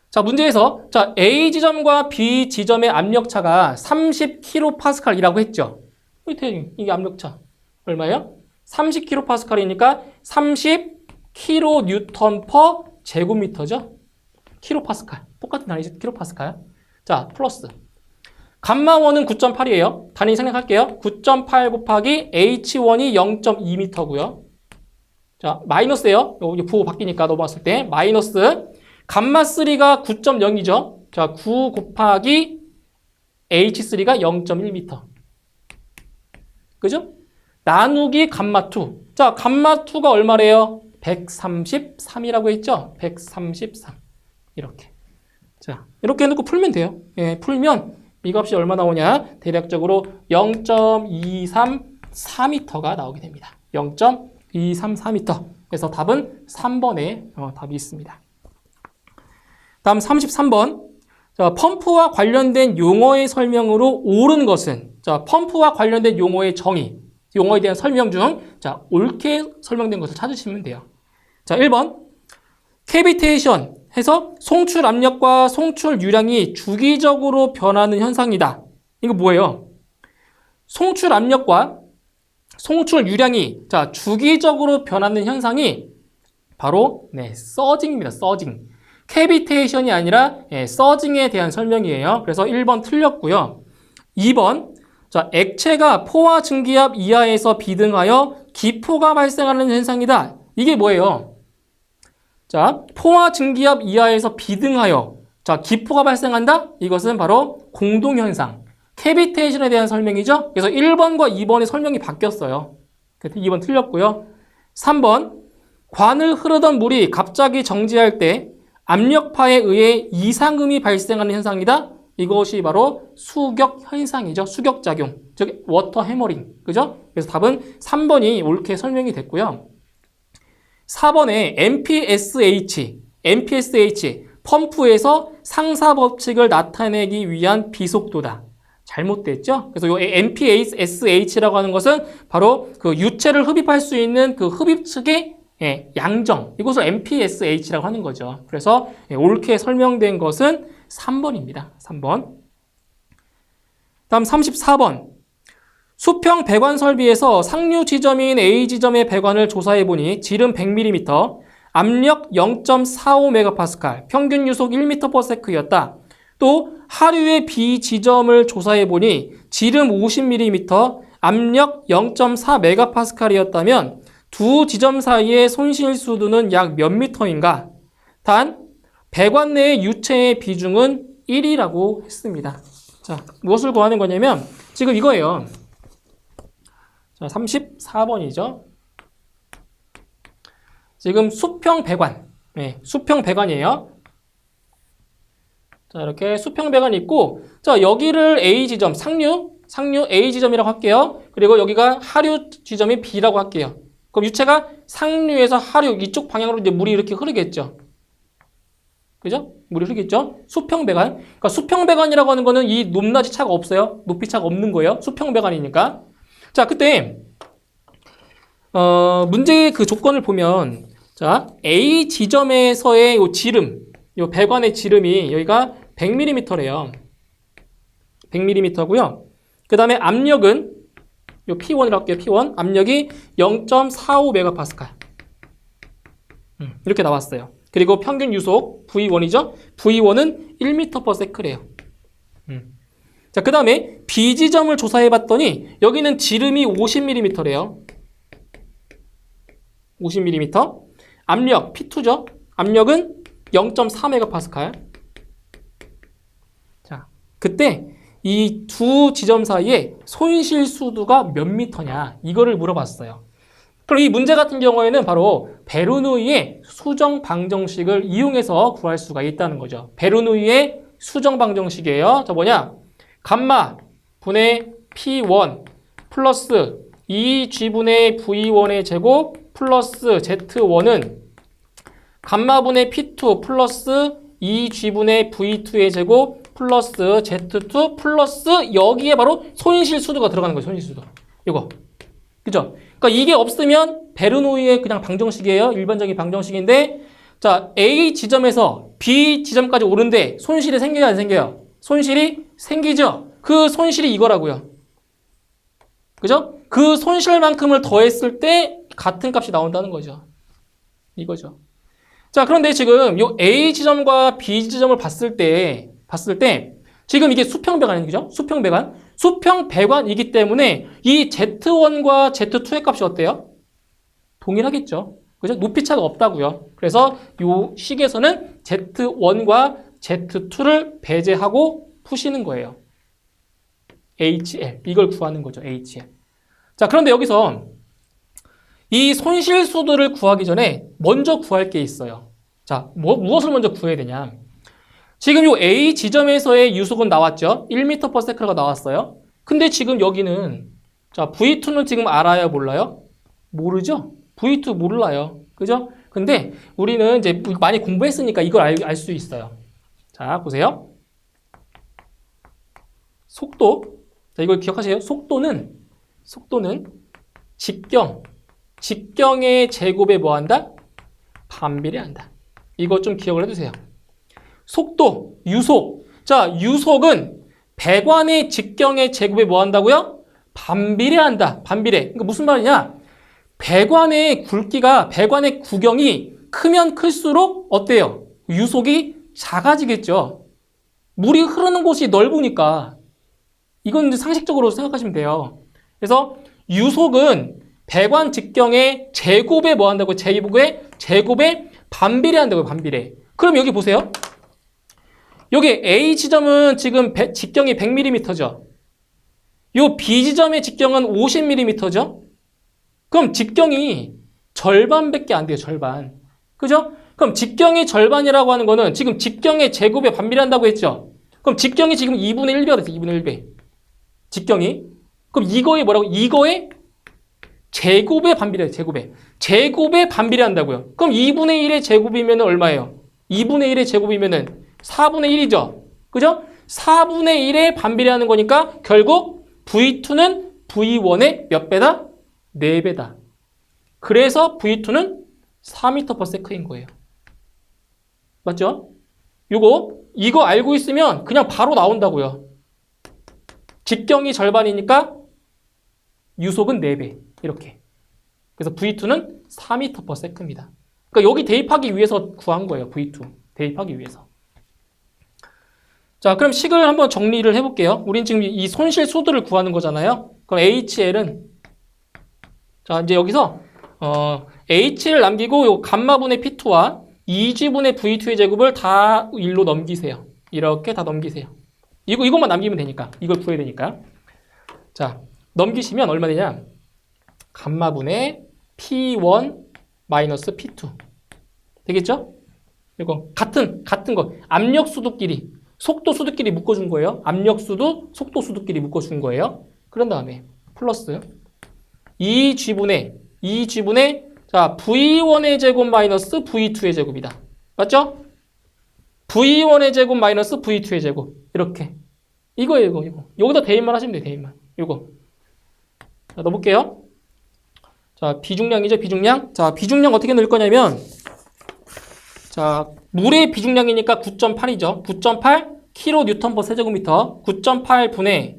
자, 문제에서, 자, A 지점과 B 지점의 압력차가 30kPa이라고 했죠. 이게 압력차. 얼마예요? 30kPa이니까 30kNm/제곱미터죠? 킬로파스칼. 똑같은 단위죠, 킬로파스칼. 자, 플러스. 감마1은 9.8이에요. 단위 생략할게요. 9.8 곱하기 H1이 0.2m고요. 자, 마이너스예요. 여기 부호 바뀌니까 넘어왔을 때 마이너스 감마3가 9.0이죠. 자, 9 곱하기 H3가 0.1m. 그죠? 나누기 감마2. 자, 감마2가 얼마래요? 133이라고 했죠? 133. 이렇게. 자, 이렇게 해놓고 풀면 돼요. 예, 풀면 이 값이 얼마 나오냐? 대략적으로 0.234m가 나오게 됩니다. 0.234m. 그래서 답은 3번에 답이 있습니다. 다음 33번. 자, 펌프와 관련된 용어의 설명으로 옳은 것은, 자, 펌프와 관련된 용어의 정의, 용어에 대한 설명 중, 자, 옳게 설명된 것을 찾으시면 돼요. 자, 1번. 캐비테이션 해서 송출 압력과 송출 유량이 주기적으로 변하는 현상이다. 이거 뭐예요? 송출 압력과 송출 유량이, 자, 주기적으로 변하는 현상이 바로, 네, 서징입니다. 서징. 캐비테이션이 아니라, 서징에 대한 설명이에요. 그래서 1번 틀렸고요. 2번. 자, 액체가 포화 증기압 이하에서 비등하여 기포가 발생하는 현상이다. 이게 뭐예요? 자, 포화 증기압 이하에서 비등하여, 자, 기포가 발생한다? 이것은 바로 공동현상. 캐비테이션에 대한 설명이죠. 그래서 1번과 2번의 설명이 바뀌었어요. 그래서 2번 틀렸고요. 3번. 관을 흐르던 물이 갑자기 정지할 때 압력파에 의해 이상음이 발생하는 현상이다. 이것이 바로 수격 현상이죠. 수격작용. 즉, 워터 해머링. 그죠? 그래서 답은 3번이 옳게 설명이 됐고요. 4번에 MPSH, 펌프에서 상사법칙을 나타내기 위한 비속도다. 잘못됐죠? 그래서 이 MPSH라고 하는 것은 바로 그 유체를 흡입할 수 있는 그 흡입 측의 양정. 이것을 MPSH라고 하는 거죠. 그래서 옳게 설명된 것은 3번입니다. 3번. 다음 34번. 수평 배관 설비에서 상류 지점인 A 지점의 배관을 조사해보니 지름 100mm, 압력 0.45MPa, 평균 유속 1m/s였다. 또 하류의 B 지점을 조사해보니 지름 50mm, 압력 0.4MPa였다면 두 지점 사이의 손실 수두는 약 몇 미터인가? 단 배관 내의 유체의 비중은 1이라고 했습니다. 자, 무엇을 구하는 거냐면 지금 이거예요. 자, 34번이죠. 지금 수평 배관. 네, 수평 배관이에요. 자, 이렇게 수평 배관이 있고, 자, 여기를 A 지점, 상류 A 지점이라고 할게요. 그리고 여기가 하류 지점이 B라고 할게요. 그럼 유체가 상류에서 하류 이쪽 방향으로 이제 물이 이렇게 흐르겠죠. 그죠? 물이 흐르겠죠? 수평 배관. 그러니까 수평 배관이라고 하는 거는 이 높낮이 차가 없어요. 높이 차가 없는 거예요. 수평 배관이니까. 자, 그때 문제의 그 조건을 보면, 자, A 지점에서의 요 지름, 요 배관의 지름이 여기가 100mm래요. 100mm고요. 그 다음에 압력은 요 P1이라고 할게요. P1. 압력이 0.45MPa. 이렇게 나왔어요. 그리고 평균 유속 V1이죠. V1은 1m/s래요. 자, 그 다음에 B 지점을 조사해 봤더니 여기는 지름이 50mm래요. 50mm. 압력 P2죠. 압력은 0.4MPa. 자, 그때 이 두 지점 사이에 손실 수두가 몇 미터냐 이거를 물어봤어요. 그럼 이 문제 같은 경우에는 바로 베르누이의 수정 방정식을 이용해서 구할 수가 있다는 거죠. 베르누이의 수정 방정식이에요. 저 뭐냐? 감마 분의 P1 플러스 2G분의 V1의 제곱 플러스 Z1은 감마분의 P2 플러스 2G분의 V2의 제곱 플러스 Z2 플러스 여기에 바로 손실수두가 들어가는 거예요. 손실수두. 이거. 그죠? 그러니까 이게 없으면 베르누이의 그냥 방정식이에요. 일반적인 방정식인데 자, A 지점에서 B 지점까지 오는데 손실이 생겨요, 안 생겨요? 손실이 생기죠? 그 손실이 이거라고요. 그죠? 그 손실만큼을 더했을 때 같은 값이 나온다는 거죠. 이거죠. 자, 그런데 지금 요 A 지점과 B 지점을 봤을 때 지금 이게 수평배관이죠. 그죠? 수평배관. 수평배관이기 때문에 이 Z1과 Z2의 값이 어때요? 동일하겠죠. 그죠? 높이 차가 없다고요. 그래서 요 식에서는 Z1과 Z2를 배제하고 푸시는 거예요. HL. 이걸 구하는 거죠. HL. 자, 그런데 여기서 이 손실수두를 구하기 전에 먼저 구할 게 있어요. 자, 무엇을 먼저 구해야 되냐? 지금 요 A 지점에서의 유속은 나왔죠? 1m/s가 나왔어요. 근데 지금 여기는 자, V2는 지금 알아요, 몰라요? 모르죠? V2 몰라요. 그죠? 근데 우리는 이제 많이 공부했으니까 이걸 알 수 있어요. 자, 보세요. 속도. 자, 이걸 기억하세요. 속도는 직경의 제곱에 뭐 한다? 반비례한다. 이거 좀 기억을 해두세요. 속도, 유속. 자, 유속은 배관의 직경의 제곱에 뭐 한다고요? 반비례한다. 반비례. 그러니까 무슨 말이냐? 배관의 굵기가, 배관의 구경이 크면 클수록 어때요? 유속이 작아지겠죠. 물이 흐르는 곳이 넓으니까. 이건 상식적으로 생각하시면 돼요. 그래서 유속은 배관 직경의 제곱에 뭐 한다고? 제곱에 반비례한다고요. 반비례. 그럼 여기 보세요. 여기 A 지점은 지금 직경이 100mm죠. 요 B 지점의 직경은 50mm죠. 그럼 직경이 절반밖에 안 돼요. 절반. 그죠? 그럼 직경의 절반이라고 하는 거는 지금 직경의 제곱에 반비례한다고 했죠. 그럼 직경이 지금 2분의 1배가 됐어요. 2분의 1배. 직경이. 그럼 이거에 뭐라고? 이거에 제곱에 반비례해요. 제곱에 반비례한다고요. 그럼 2분의 1의 제곱이면 얼마예요? 2분의 1의 제곱이면은 4분의 1이죠. 그죠? 4분의 1에 반비례하는 거니까 결국 V2는 V1의 몇 배다? 4배다. 그래서 V2는 4m/s인 거예요. 맞죠? 이거 알고 있으면 그냥 바로 나온다고요. 직경이 절반이니까 유속은 4배. 이렇게. 그래서 V2는 4m/s입니다. 그러니까 여기 대입하기 위해서 구한 거예요. V2. 대입하기 위해서. 자, 그럼 식을 한번 정리를 해볼게요. 우린 지금 이 손실 수두를 구하는 거잖아요. 그럼 HL은 자, 이제 여기서 H를 남기고 요 감마분의 P2와 2G분의 V2의 제곱을 다 1로 넘기세요. 이렇게 다 넘기세요. 이것만 남기면 되니까. 이걸 구해야 되니까. 자, 넘기시면 얼마 되냐? 감마분의 P1 마이너스 P2. 되겠죠? 이거 같은 거. 압력 수두끼리, 속도 수두끼리 묶어준 거예요. 압력 수두, 속도 수두끼리 묶어준 거예요. 그런 다음에 플러스 2G분의 자, V1의 제곱 마이너스 V2의 제곱이다. 맞죠? V1의 제곱 마이너스 V2의 제곱. 이렇게. 이거. 여기다 대입만 하시면 돼요. 대입만. 이거. 자, 넣어볼게요. 자, 비중량이죠. 비중량. 자, 비중량 어떻게 넣을 거냐면 자, 물의 비중량이니까 9.8이죠. 9.8 kN/세제곱미터. 9.8 분의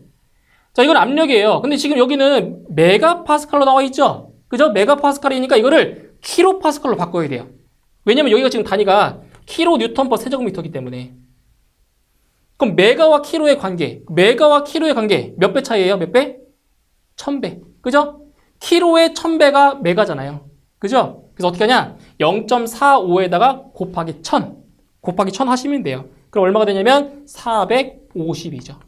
자, 이건 압력이에요. 근데 지금 여기는 메가파스칼로 나와 있죠. 그죠? 메가파스칼이니까 이거를 킬로파스칼로 바꿔야 돼요. 왜냐면 여기가 지금 단위가 kN/세제곱미터이기 때문에. 그럼 메가와 킬로의 관계, 메가와 킬로의 관계 몇 배 차이예요? 몇 배? 1000배. 그죠? 킬로의 1000배가 메가잖아요. 그죠? 그래서 어떻게 하냐? 0.45에다가 곱하기 1000. 곱하기 1000 하시면 돼요. 그럼 얼마가 되냐면 450이죠.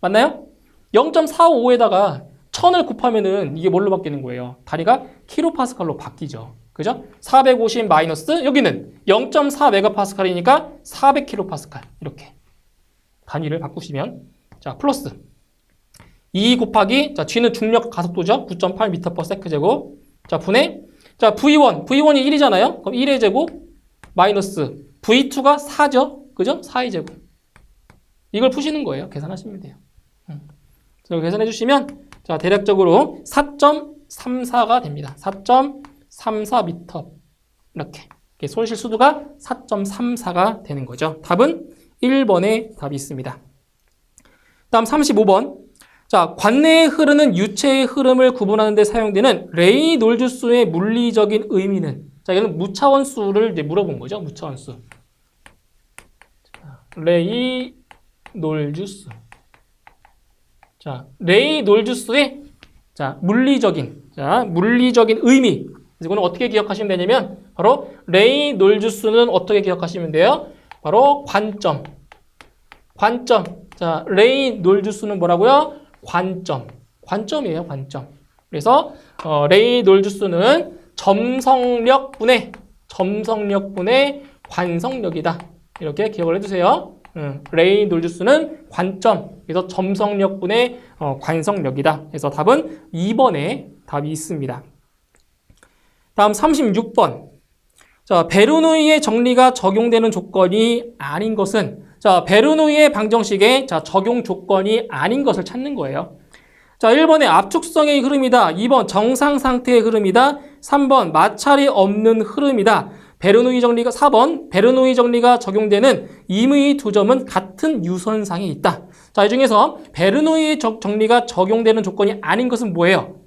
맞나요? 0.45에다가 1000을 곱하면은 이게 뭘로 바뀌는 거예요? 다리가 킬로파스칼로 바뀌죠. 그죠? 450 마이너스 여기는 0.4메가파스칼이니까 400킬로파스칼. 이렇게 단위를 바꾸시면 자 플러스 2 곱하기 자 G는 중력 가속도죠. 9.8m/s 제곱. 자 분의 자 V1 V1이 1이잖아요. 그럼 1의 제곱 마이너스 V2가 4죠. 그죠? 4의 제곱. 이걸 푸시는 거예요. 계산하시면 돼요. 그래서 계산해 주시면 자 대략적으로 4.34가 됩니다. 4.34m 이렇게 손실 수도가 4.34가 되는 거죠. 답은 1번에 답이 있습니다. 다음 35번. 자, 관내에 흐르는 유체의 흐름을 구분하는 데 사용되는 레이놀즈수의 물리적인 의미는 자, 이거는 무차원수를 이제 물어본 거죠. 무차원수. 레이놀즈수. 자, 레이놀즈수의 자, 물리적인 의미. 이거는 어떻게 기억하시면 되냐면 바로 레이놀즈수는 어떻게 기억하시면 돼요? 바로 관점. 자, 레이놀즈수는 뭐라고요? 관점이에요, 관점. 그래서 레이놀즈수는 점성력분의 관성력이다. 이렇게 기억을 해주세요. 레이놀즈수는 관점, 그래서 점성력분의 관성력이다. 그래서 답은 2번에 답이 있습니다. 다음 36번. 자, 베르누이의 정리가 적용되는 조건이 아닌 것은 자, 베르누이의 방정식의 자, 적용 조건이 아닌 것을 찾는 거예요. 자, 1번에 압축성의 흐름이다. 2번 정상 상태의 흐름이다. 3번 마찰이 없는 흐름이다. 베르누이 정리가 4번 베르누이 정리가 적용되는 임의 두 점은 같은 유선상에 있다. 자, 이 중에서 베르누이 정리가 적용되는 조건이 아닌 것은 뭐예요?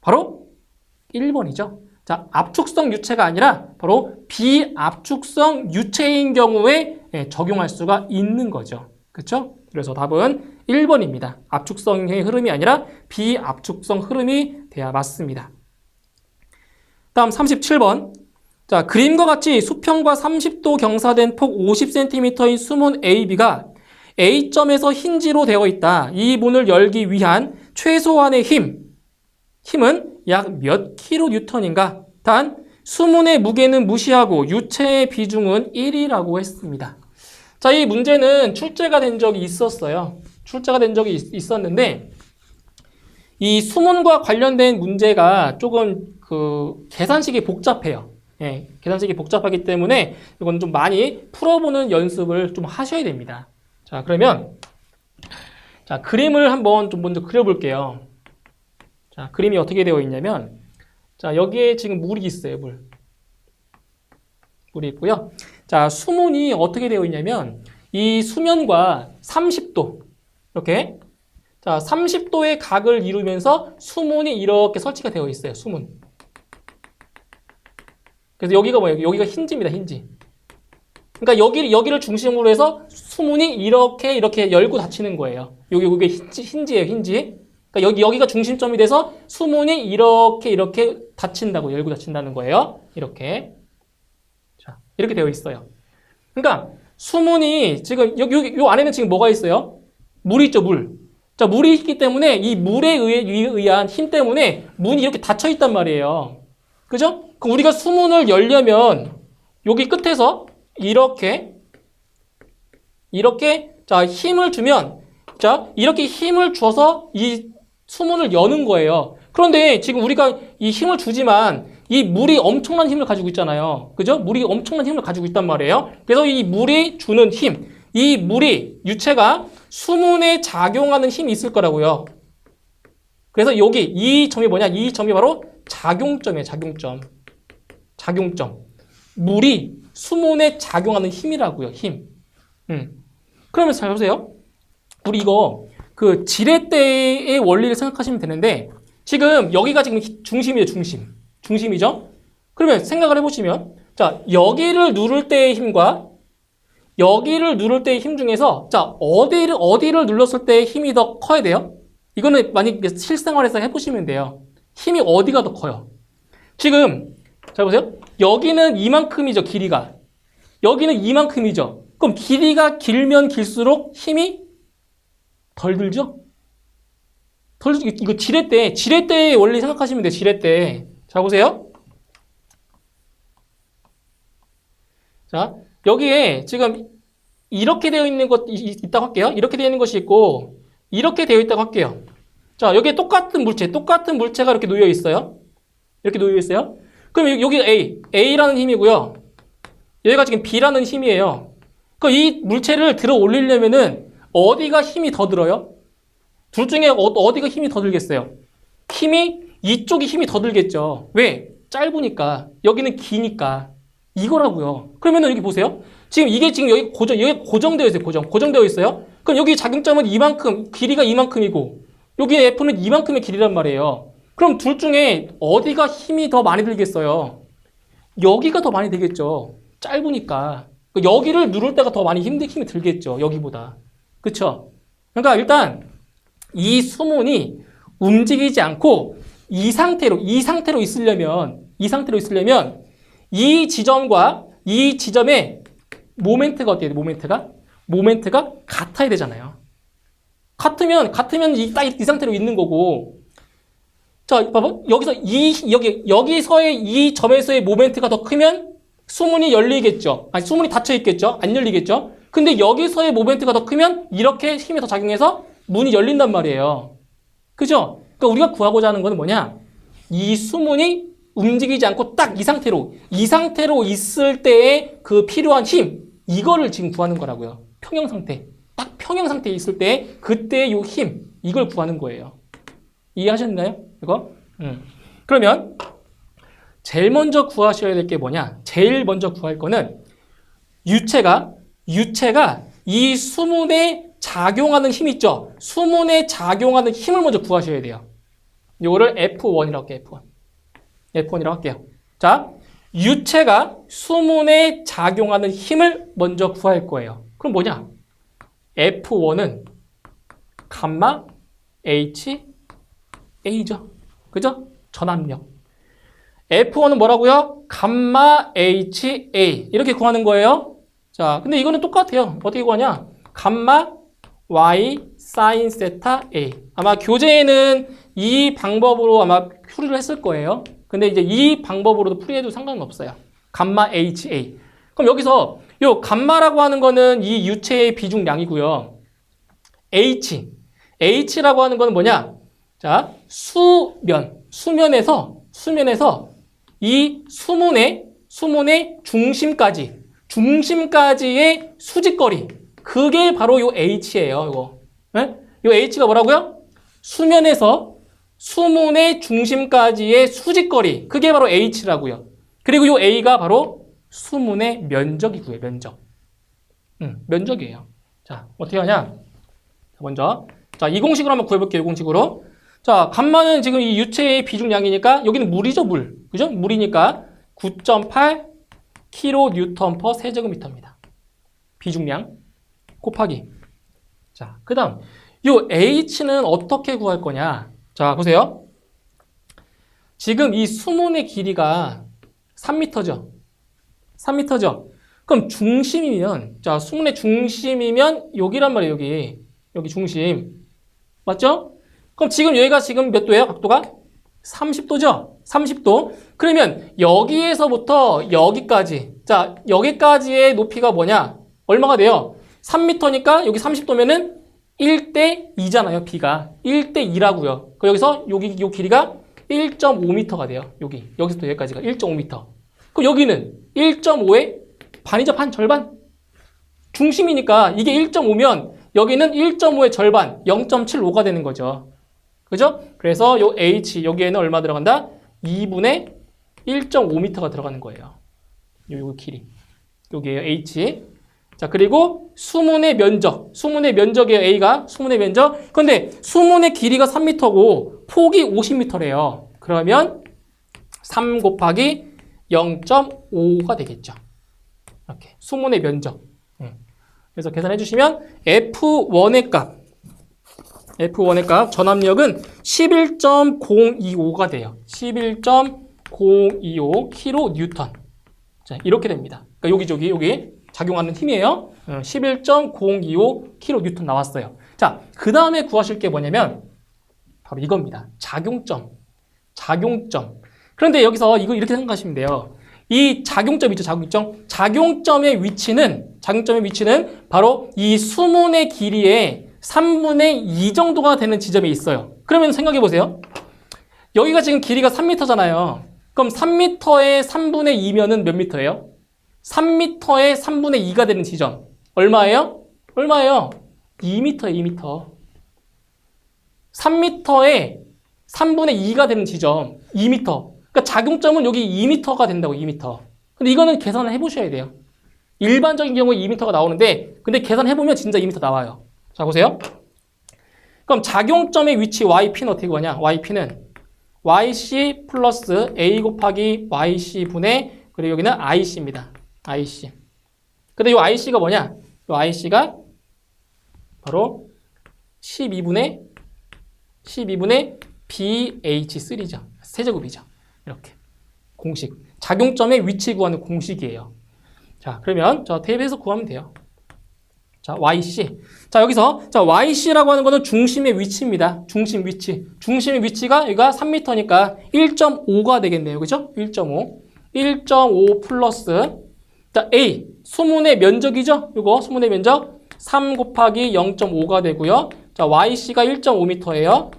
바로 1번이죠. 자, 압축성 유체가 아니라 바로 비압축성 유체인 경우에 적용할 수가 있는 거죠. 그렇죠? 그래서 답은 1번입니다. 압축성의 흐름이 아니라 비압축성 흐름이 돼야 맞습니다. 다음 37번. 자, 그림과 같이 수평과 30도 경사된 폭 50cm인 수문 AB가 A점에서 힌지로 되어 있다. 이 문을 열기 위한 최소한의 힘은 약 몇 킬로뉴턴인가? 단 수문의 무게는 무시하고 유체의 비중은 1이라고 했습니다. 자, 이 문제는 출제가 된 적이 있었어요. 출제가 된 적이 있었는데 이 수문과 관련된 문제가 조금 계산식이 복잡해요. 예, 계산식이 복잡하기 때문에 이건 좀 많이 풀어보는 연습을 좀 하셔야 됩니다. 자, 그러면 자, 그림을 한번 좀 먼저 그려볼게요. 자, 그림이 어떻게 되어 있냐면 자, 여기에 지금 물이 있어요. 물이 있고요. 자, 수문이 어떻게 되어 있냐면 이 수면과 30도 이렇게 자, 30도의 각을 이루면서 수문이 이렇게 설치가 되어 있어요. 수문. 그래서 여기가 뭐예요? 여기가 힌지입니다. 힌지. 그러니까 여기를 중심으로 해서 수문이 이렇게 열고 닫히는 거예요. 여기 힌지예요. 힌지. 그러니까 여기가 중심점이 돼서 수문이 이렇게 닫힌다고, 열고 닫힌다는 거예요. 이렇게. 자, 이렇게 되어 있어요. 그러니까 수문이 지금 요 안에는 지금 뭐가 있어요? 물이 있죠, 물. 자, 물이 있기 때문에 이 물에 의한 힘 때문에 문이 이렇게 닫혀 있단 말이에요. 그죠? 그럼 우리가 수문을 열려면 여기 끝에서 이렇게 자, 힘을 주면 자, 이렇게 힘을 줘서 이 수문을 여는 거예요. 그런데 지금 우리가 이 힘을 주지만 이 물이 엄청난 힘을 가지고 있잖아요. 그죠? 물이 엄청난 힘을 가지고 있단 말이에요. 그래서 이 물이 주는 힘, 이 물이 유체가 수문에 작용하는 힘이 있을 거라고요. 그래서 여기 이 점이 뭐냐? 이 점이 바로 작용점이에요. 작용점. 물이 수문에 작용하는 힘이라고요. 힘. 그러면 잘 보세요. 우리 이거 지렛대의 원리를 생각하시면 되는데 지금 여기가 지금 중심이에요. 중심이죠. 그러면 생각을 해보시면 자, 여기를 누를 때의 힘과 여기를 누를 때의 힘 중에서 자 어디를 눌렀을 때 힘이 더 커야 돼요? 이거는 만약에 실생활에서 해보시면 돼요. 힘이 어디가 더 커요? 지금 잘 보세요. 여기는 이만큼이죠, 길이가. 여기는 이만큼이죠. 그럼 길이가 길면 길수록 힘이 덜 들죠? 덜 들죠. 이거 지렛대의 원리 생각하시면 돼요. 지렛대. 자, 보세요. 자, 여기에 지금 이렇게 되어 있는 것 있다고 할게요. 이렇게 되어 있는 것이 있고 이렇게 되어 있다고 할게요. 자, 여기에 똑같은 물체가 이렇게 놓여 있어요. 이렇게 놓여 있어요. 그럼 여기 A라는 힘이고요. 여기가 지금 B라는 힘이에요. 그럼 이 물체를 들어 올리려면은 어디가 힘이 더 들어요? 둘 중에 어디가 힘이 더 들겠어요? 이쪽이 힘이 더 들겠죠. 왜? 짧으니까. 여기는 기니까. 이거라고요. 그러면은 여기 보세요. 지금 이게 지금 여기 고정되어 있어요. 고정되어 있어요. 그럼 여기 작용점은 이만큼, 길이가 이만큼이고, 여기 F는 이만큼의 길이란 말이에요. 그럼 둘 중에 어디가 힘이 더 많이 들겠어요? 여기가 더 많이 되겠죠. 짧으니까. 여기를 누를 때가 더 많이 힘이 들겠죠. 여기보다. 그쵸? 그러니까 일단 이 수문이 움직이지 않고 이 상태로 있으려면 이 지점과 이 지점의 모멘트가 어때요? 모멘트가 같아야 되잖아요. 같으면 딱 이 상태로 있는 거고. 자, 봐봐. 여기서의 이 점에서의 모멘트가 더 크면 수문이 열리겠죠. 아니, 수문이 닫혀 있겠죠. 안 열리겠죠. 근데 여기서의 모멘트가 더 크면 이렇게 힘이 더 작용해서 문이 열린단 말이에요. 그죠? 그러니까 우리가 구하고자 하는 거는 뭐냐? 이 수문이 움직이지 않고 딱 이 상태로 있을 때의 그 필요한 힘, 이거를 지금 구하는 거라고요. 평형 상태. 딱 평형 상태에 있을 때 그때의 요 힘, 이걸 구하는 거예요. 이해하셨나요? 이거? 그러면 제일 먼저 구하셔야 될 게 뭐냐? 제일 먼저 구할 거는 유체가 이 수문에 작용하는 힘 있죠? 수문에 작용하는 힘을 먼저 구하셔야 돼요. 이거를 F1이라고 할게요. F1이라고 할게요. 자, 유체가 수문에 작용하는 힘을 먼저 구할 거예요. 그럼 뭐냐? F1은 감마 HA죠. 그죠? 전압력. F1은 뭐라고요? 감마 HA. 이렇게 구하는 거예요. 자, 근데 이거는 똑같아요. 어떻게 구하냐? 감마 Y 사인 세타 A. 아마 교재에는 이 방법으로 아마 풀이를 했을 거예요. 근데 이제 이 방법으로도 풀이해도 상관은 없어요. 감마 HA. 그럼 여기서 요 감마라고 하는 거는 이 유체의 비중량이고요. H라고 하는 거는 뭐냐? 자, 수면에서 이 수문의 중심까지의 수직거리. 그게 바로 요 H예요, 이거. 네? 요 H가 뭐라고요? 수문의 중심까지의 수직거리. 그게 바로 H라고요. 그리고 요 A가 바로 수문의 면적이고요, 면적. 면적이에요. 자, 어떻게 하냐? 먼저. 자, 이 공식으로 한번 구해볼게요, 이 공식으로. 자, 감마는 지금 이 유체의 비중량이니까 여기는 물이죠, 물. 그죠? 물이니까 9.8 kN/s 세제곱미터입니다. 비중량 곱하기. 자, 그 다음 요 H는 어떻게 구할 거냐? 자, 보세요. 지금 이 수문의 길이가 3m죠. 3m죠. 그럼 중심이면, 자, 수문의 중심이면 여기란 말이에요, 여기 중심. 맞죠? 그럼 지금 여기가 지금 몇 도예요? 각도가? 30도죠? 30도. 그러면 여기에서부터 여기까지. 자, 여기까지의 높이가 뭐냐? 얼마가 돼요? 3m니까 여기 30도면은 1대 2잖아요, B가. 1대 2라고요. 여기서 요 길이가 1.5m가 돼요. 여기서부터 여기까지가 1.5m. 그럼 여기는 1.5의 반이죠, 절반. 중심이니까 이게 1.5면 여기는 1.5의 절반, 0.75가 되는 거죠. 그죠? 그래서 요 H, 여기에는 얼마 들어간다? 2분의 1.5m가 들어가는 거예요. 요 길이. 여기에요, H. 자, 그리고 수문의 면적이에요, A가. 수문의 면적. 근데 수문의 길이가 3m고 폭이 50m래요. 그러면 3 곱하기 0.5가 되겠죠. 이렇게. 수문의 면적. 그래서 계산해 주시면 F1의 값 전압력은 11.025가 돼요. 11.025 kN. 자, 이렇게 됩니다. 그러니까 여기 작용하는 힘이에요. 11.025 kN 나왔어요. 자, 그 다음에 구하실 게 뭐냐면 바로 이겁니다. 작용점. 그런데 여기서 이거 이렇게 생각하시면 돼요. 이 작용점 있죠, 작용점의 위치는 바로 이 수문의 길이의 3분의 2 정도가 되는 지점에 있어요. 그러면 생각해 보세요. 여기가 지금 길이가 3m잖아요. 그럼 3m의 3분의 2면은 몇 미터예요? 3m의 3분의 2가 되는 지점. 얼마예요? 2m예요, 2m. 3m의 3분의 2가 되는 지점, 2m. 그러니까 작용점은 여기 2m가 된다고, 2m. 근데 이거는 계산을 해보셔야 돼요. 일반적인 경우에 2m가 나오는데, 근데 계산해보면 진짜 2m 나와요. 자, 보세요. 그럼 작용점의 위치 yp는 어떻게 구하냐? yp는 yc 플러스 a 곱하기 yc 분의, 그리고 여기는 ic입니다. ic. 근데 이 ic가 뭐냐? 이 ic가 바로 12분의 BH3죠. 세제곱이죠. 이렇게. 공식. 작용점의 위치 구하는 공식이에요. 자, 그러면 저 대입해서 구하면 돼요. 자, YC. 자, 여기서 YC라고 하는 거는 중심의 위치입니다. 중심 위치. 중심의 위치가 여기가 3m니까 1.5가 되겠네요. 그죠? 1.5. 1.5 플러스 자, A. 수문의 면적이죠? 이거 수문의 면적 3 곱하기 0.5가 되고요. 자, YC가 1.5m예요.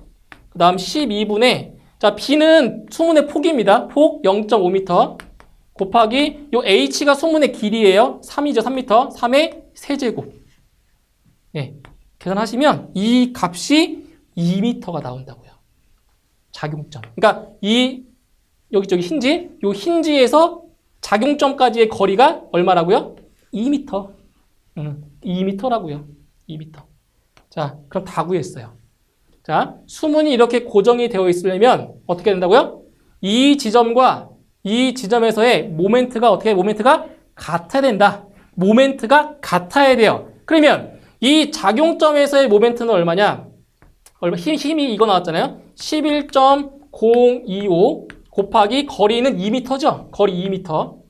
그 다음 12분의 자, B는 수문의 폭입니다. 폭 0.5m 곱하기 요 H가 수문의 길이에요. 3이죠. 3m. 3의 세제곱. 네. 계산하시면 이 값이 2m가 나온다고요. 작용점. 그러니까 여기 힌지, 요 힌지에서 작용점까지의 거리가 얼마라고요? 2m. 2m라고요. 2m. 자, 그럼 다 구했어요. 자, 수문이 이렇게 고정이 되어 있으려면 어떻게 된다고요? 이 지점과 이 지점에서의 모멘트가 같아야 된다. 모멘트가 같아야 돼요. 그러면 이 작용점에서의 모멘트는 얼마냐? 힘이 이거 나왔잖아요. 11.025 곱하기 거리는 2m죠? 거리 2m.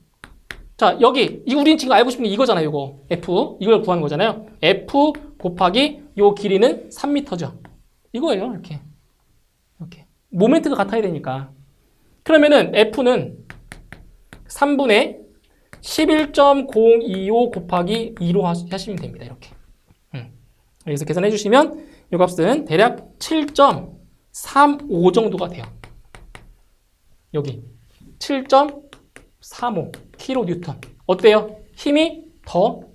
자, 여기 우리는 지금 알고 싶은 게 이거잖아요. 이거 F. 이걸 구하는 거잖아요. F 곱하기 요 길이는 3m죠. 이거예요. 이렇게. 모멘트가 같아야 되니까. 그러면은 F는 3분의 11.025 곱하기 2로 하시면 됩니다. 이렇게. 여기서 계산해 주시면 이 값은 대략 7.35 정도가 돼요. 여기 7.35 kN. 어때요? 힘이 덜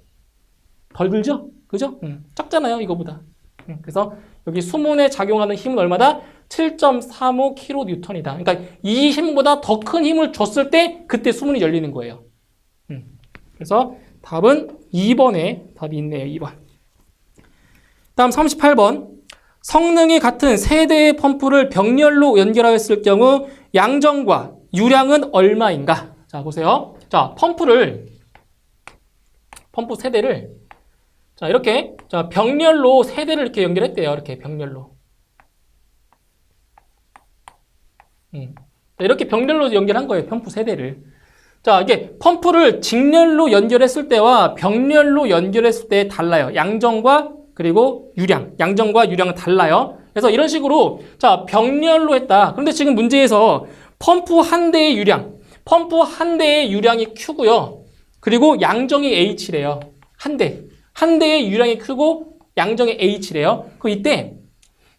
들죠? 그죠? 작잖아요, 이거보다. 그래서 여기 수문에 작용하는 힘은 얼마다? 7.35 kN이다. 그러니까 이 힘보다 더 큰 힘을 줬을 때 그때 수문이 열리는 거예요. 그래서 답은 2번에 답이 있네요. 2번. 다음 38번. 성능이 같은 세 대의 펌프를 병렬로 연결하였을 경우 양정과 유량은 얼마인가? 자, 보세요. 자, 펌프 세대를 자, 이렇게 병렬로 세대를 이렇게 연결했대요. 이렇게 병렬로. 이렇게 병렬로 연결한 거예요. 펌프 세대를. 자, 이게 펌프를 직렬로 연결했을 때와 병렬로 연결했을 때 달라요. 양정과 그리고 유량. 양정과 유량은 달라요. 그래서 이런 식으로 자, 병렬로 했다. 그런데 지금 문제에서 펌프 한 대의 유량이 Q고요. 그리고 양정이 H래요. 한 대의 유량이 Q고 양정이 H래요. 그럼 이때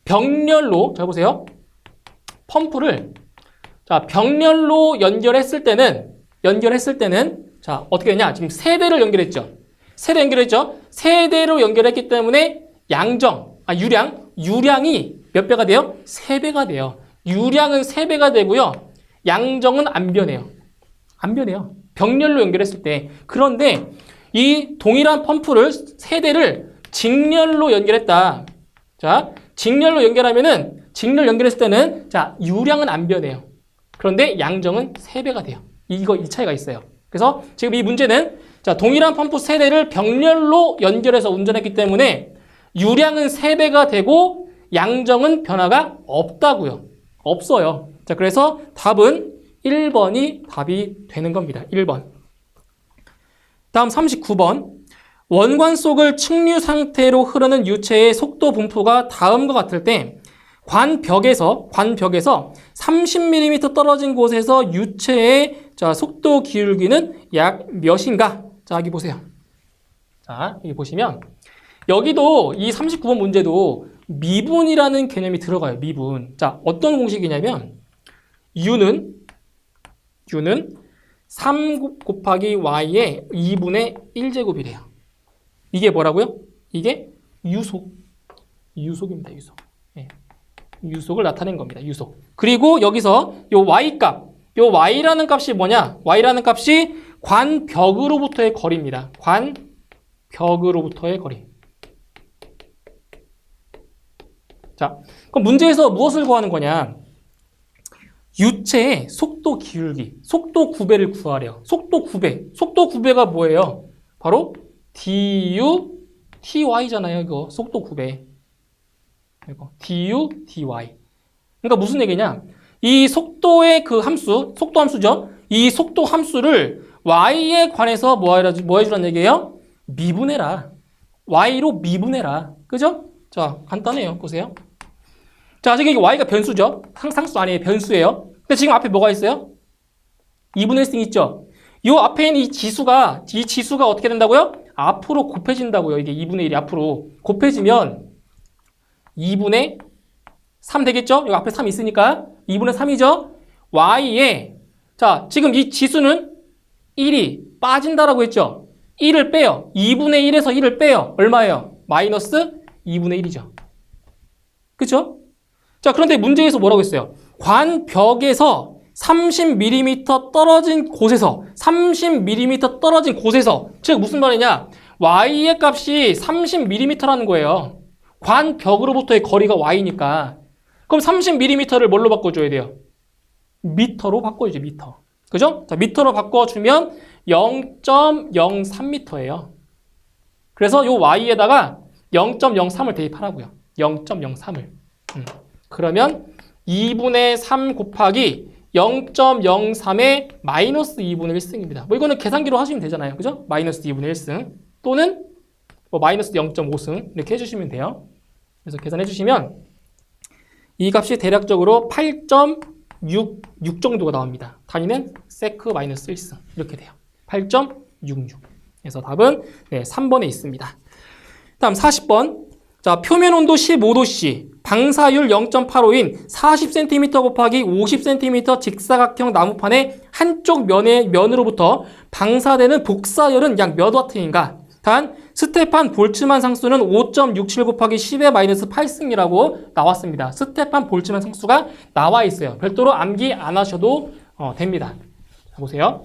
병렬로 자 보세요. 펌프를 자, 병렬로 연결했을 때는 자, 어떻게 되냐? 지금 세 대를 연결했죠. 세대로 연결했기 때문에 유량이 몇 배가 돼요? 3배가 돼요. 유량은 3배가 되고요. 양정은 안 변해요. 병렬로 연결했을 때. 그런데 이 동일한 펌프를 세 대를 직렬로 연결했다. 자, 직렬로 연결했을 때는 자, 유량은 안 변해요. 그런데 양정은 3배가 돼요. 이 차이가 있어요. 그래서 지금 이 문제는 자, 동일한 펌프 3대를 병렬로 연결해서 운전했기 때문에 유량은 3배가 되고 양정은 변화가 없다고요. 없어요. 자, 그래서 답은 1번이 답이 되는 겁니다. 1번. 다음 39번. 원관 속을 측류 상태로 흐르는 유체의 속도 분포가 다음과 같을 때 관벽에서 30mm 떨어진 곳에서 유체의 자, 속도 기울기는 약 몇인가? 자, 여기 보세요. 자, 여기 보시면 여기도 이 39번 문제도 미분이라는 개념이 들어가요. 미분. 자, 어떤 공식이냐면 U는 3 곱하기 Y의 2분의 1제곱이래요. 이게 뭐라고요? 이게 유속입니다. 유속. 네. 유속을 나타낸 겁니다. 유속. 그리고 여기서 요 Y값, 요 Y라는 값이 뭐냐? Y라는 값이 관벽으로부터의 거리입니다. 관벽으로부터의 거리. 자, 그럼 문제에서 무엇을 구하는 거냐? 유체의 속도 기울기, 속도 9배를 구하래요. 속도 9배. 속도 9배가 뭐예요? 바로 du, ty잖아요. 이거 속도 9배. 이거 du, dy. 그러니까 무슨 얘기냐? 이 속도의 그 함수, 속도 함수죠. 이 속도 함수를 y에 관해서 뭐 해주라는 얘기예요? 미분해라. y로 미분해라. 그죠? 자, 간단해요. 보세요. 자, 지금 이게 y가 변수죠. 상수 아니에요. 변수예요. 근데 지금 앞에 뭐가 있어요? 2분의 1승 있죠? 이 앞에 있는 이 지수가 어떻게 된다고요? 앞으로 곱해진다고요. 이게 2분의 1이 앞으로 곱해지면 2분의 3 되겠죠? 여기 앞에 3 있으니까 2분의 3이죠? y에 자, 지금 이 지수는 1이 빠진다라고 했죠? 1을 빼요. 2분의 1에서 1을 빼요. 얼마예요? 마이너스 2분의 1이죠. 그쵸? 자, 그런데 문제에서 뭐라고 했어요? 관벽에서 30mm 떨어진 곳에서 즉 무슨 말이냐? y의 값이 30mm라는 거예요. 관벽으로부터의 거리가 y니까 그럼 30mm를 뭘로 바꿔줘야 돼요? 미터로 바꿔야죠. 미터. 그죠? 자, 미터로 바꿔주면 0.03m예요. 그래서 요 y에다가 0.03을 대입하라고요. 0.03을. 그러면 2분의 3 곱하기 0.03의 마이너스 2분의 1승입니다. 뭐 이거는 계산기로 하시면 되잖아요. 그죠? 마이너스 2분의 1승 또는 뭐 마이너스 0.5승 이렇게 해주시면 돼요. 그래서 계산해 주시면 이 값이 대략적으로 8.66 정도가 나옵니다. 단위는 세크 마이너스 1승 이렇게 돼요. 8.66. 그래서 답은 3번에 있습니다. 다음 40번. 자, 표면 온도 15도씨, 방사율 0.85인 40cm 곱하기 50cm 직사각형 나무판의 한쪽 면으로부터 방사되는 복사열은 약 몇 와트인가? 단, 스테판 볼츠만 상수는 5.67 곱하기 10의 마이너스 8승이라고 나왔습니다. 스테판 볼츠만 상수가 나와 있어요. 별도로 암기 안 하셔도 됩니다. 자, 보세요.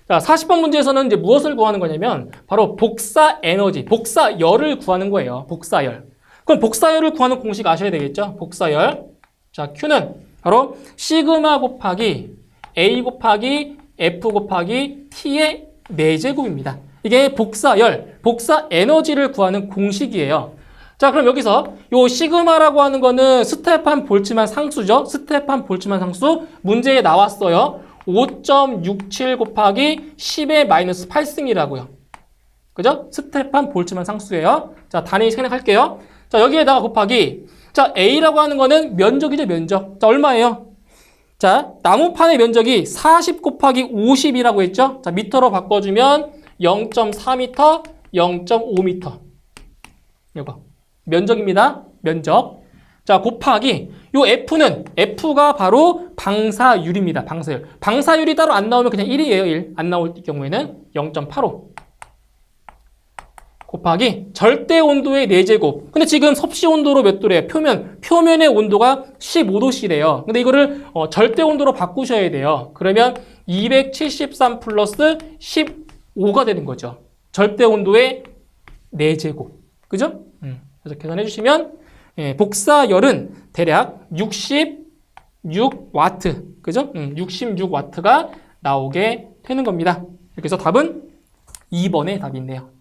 자, 40번 문제에서는 이제 무엇을 구하는 거냐면 바로 복사 에너지, 복사열을 구하는 거예요. 복사열. 그럼 복사열을 구하는 공식 아셔야 되겠죠? 복사열. 자, Q는 바로 시그마 곱하기 A 곱하기 F 곱하기 T의 4제곱입니다. 이게 복사열, 복사 에너지를 구하는 공식이에요. 자, 그럼 여기서 요 시그마라고 하는 거는 스테판 볼츠만 상수죠? 스테판 볼츠만 상수 문제에 나왔어요. 5.67 곱하기 10의 마이너스 8승이라고요. 그죠? 스테판 볼츠만 상수예요. 자, 단위 생략할게요. 자, 여기에다가 곱하기. 자, A라고 하는 거는 면적이죠, 면적. 자, 얼마예요? 자, 나무판의 면적이 40 곱하기 50이라고 했죠? 자, 미터로 바꿔주면 0.4m, 0.5m. 이거. 면적입니다. 면적. 자, 곱하기 요 F가 바로 방사율입니다. 방사율. 방사율이 따로 안 나오면 그냥 1이에요. 1. 안 나올 경우에는 0.85. 곱하기 절대 온도의 4제곱. 근데 지금 섭씨 온도로 몇 도래요? 표면의 온도가 15도씨래요. 근데 이거를 절대 온도로 바꾸셔야 돼요. 그러면 273 플러스 15가 되는 거죠. 절대 온도의 4제곱. 그죠? 그래서 계산해 주시면 복사열은 대략 66와트, 그죠? 66와트가 나오게 되는 겁니다. 이렇게 해서 답은 2번의 답이 있네요.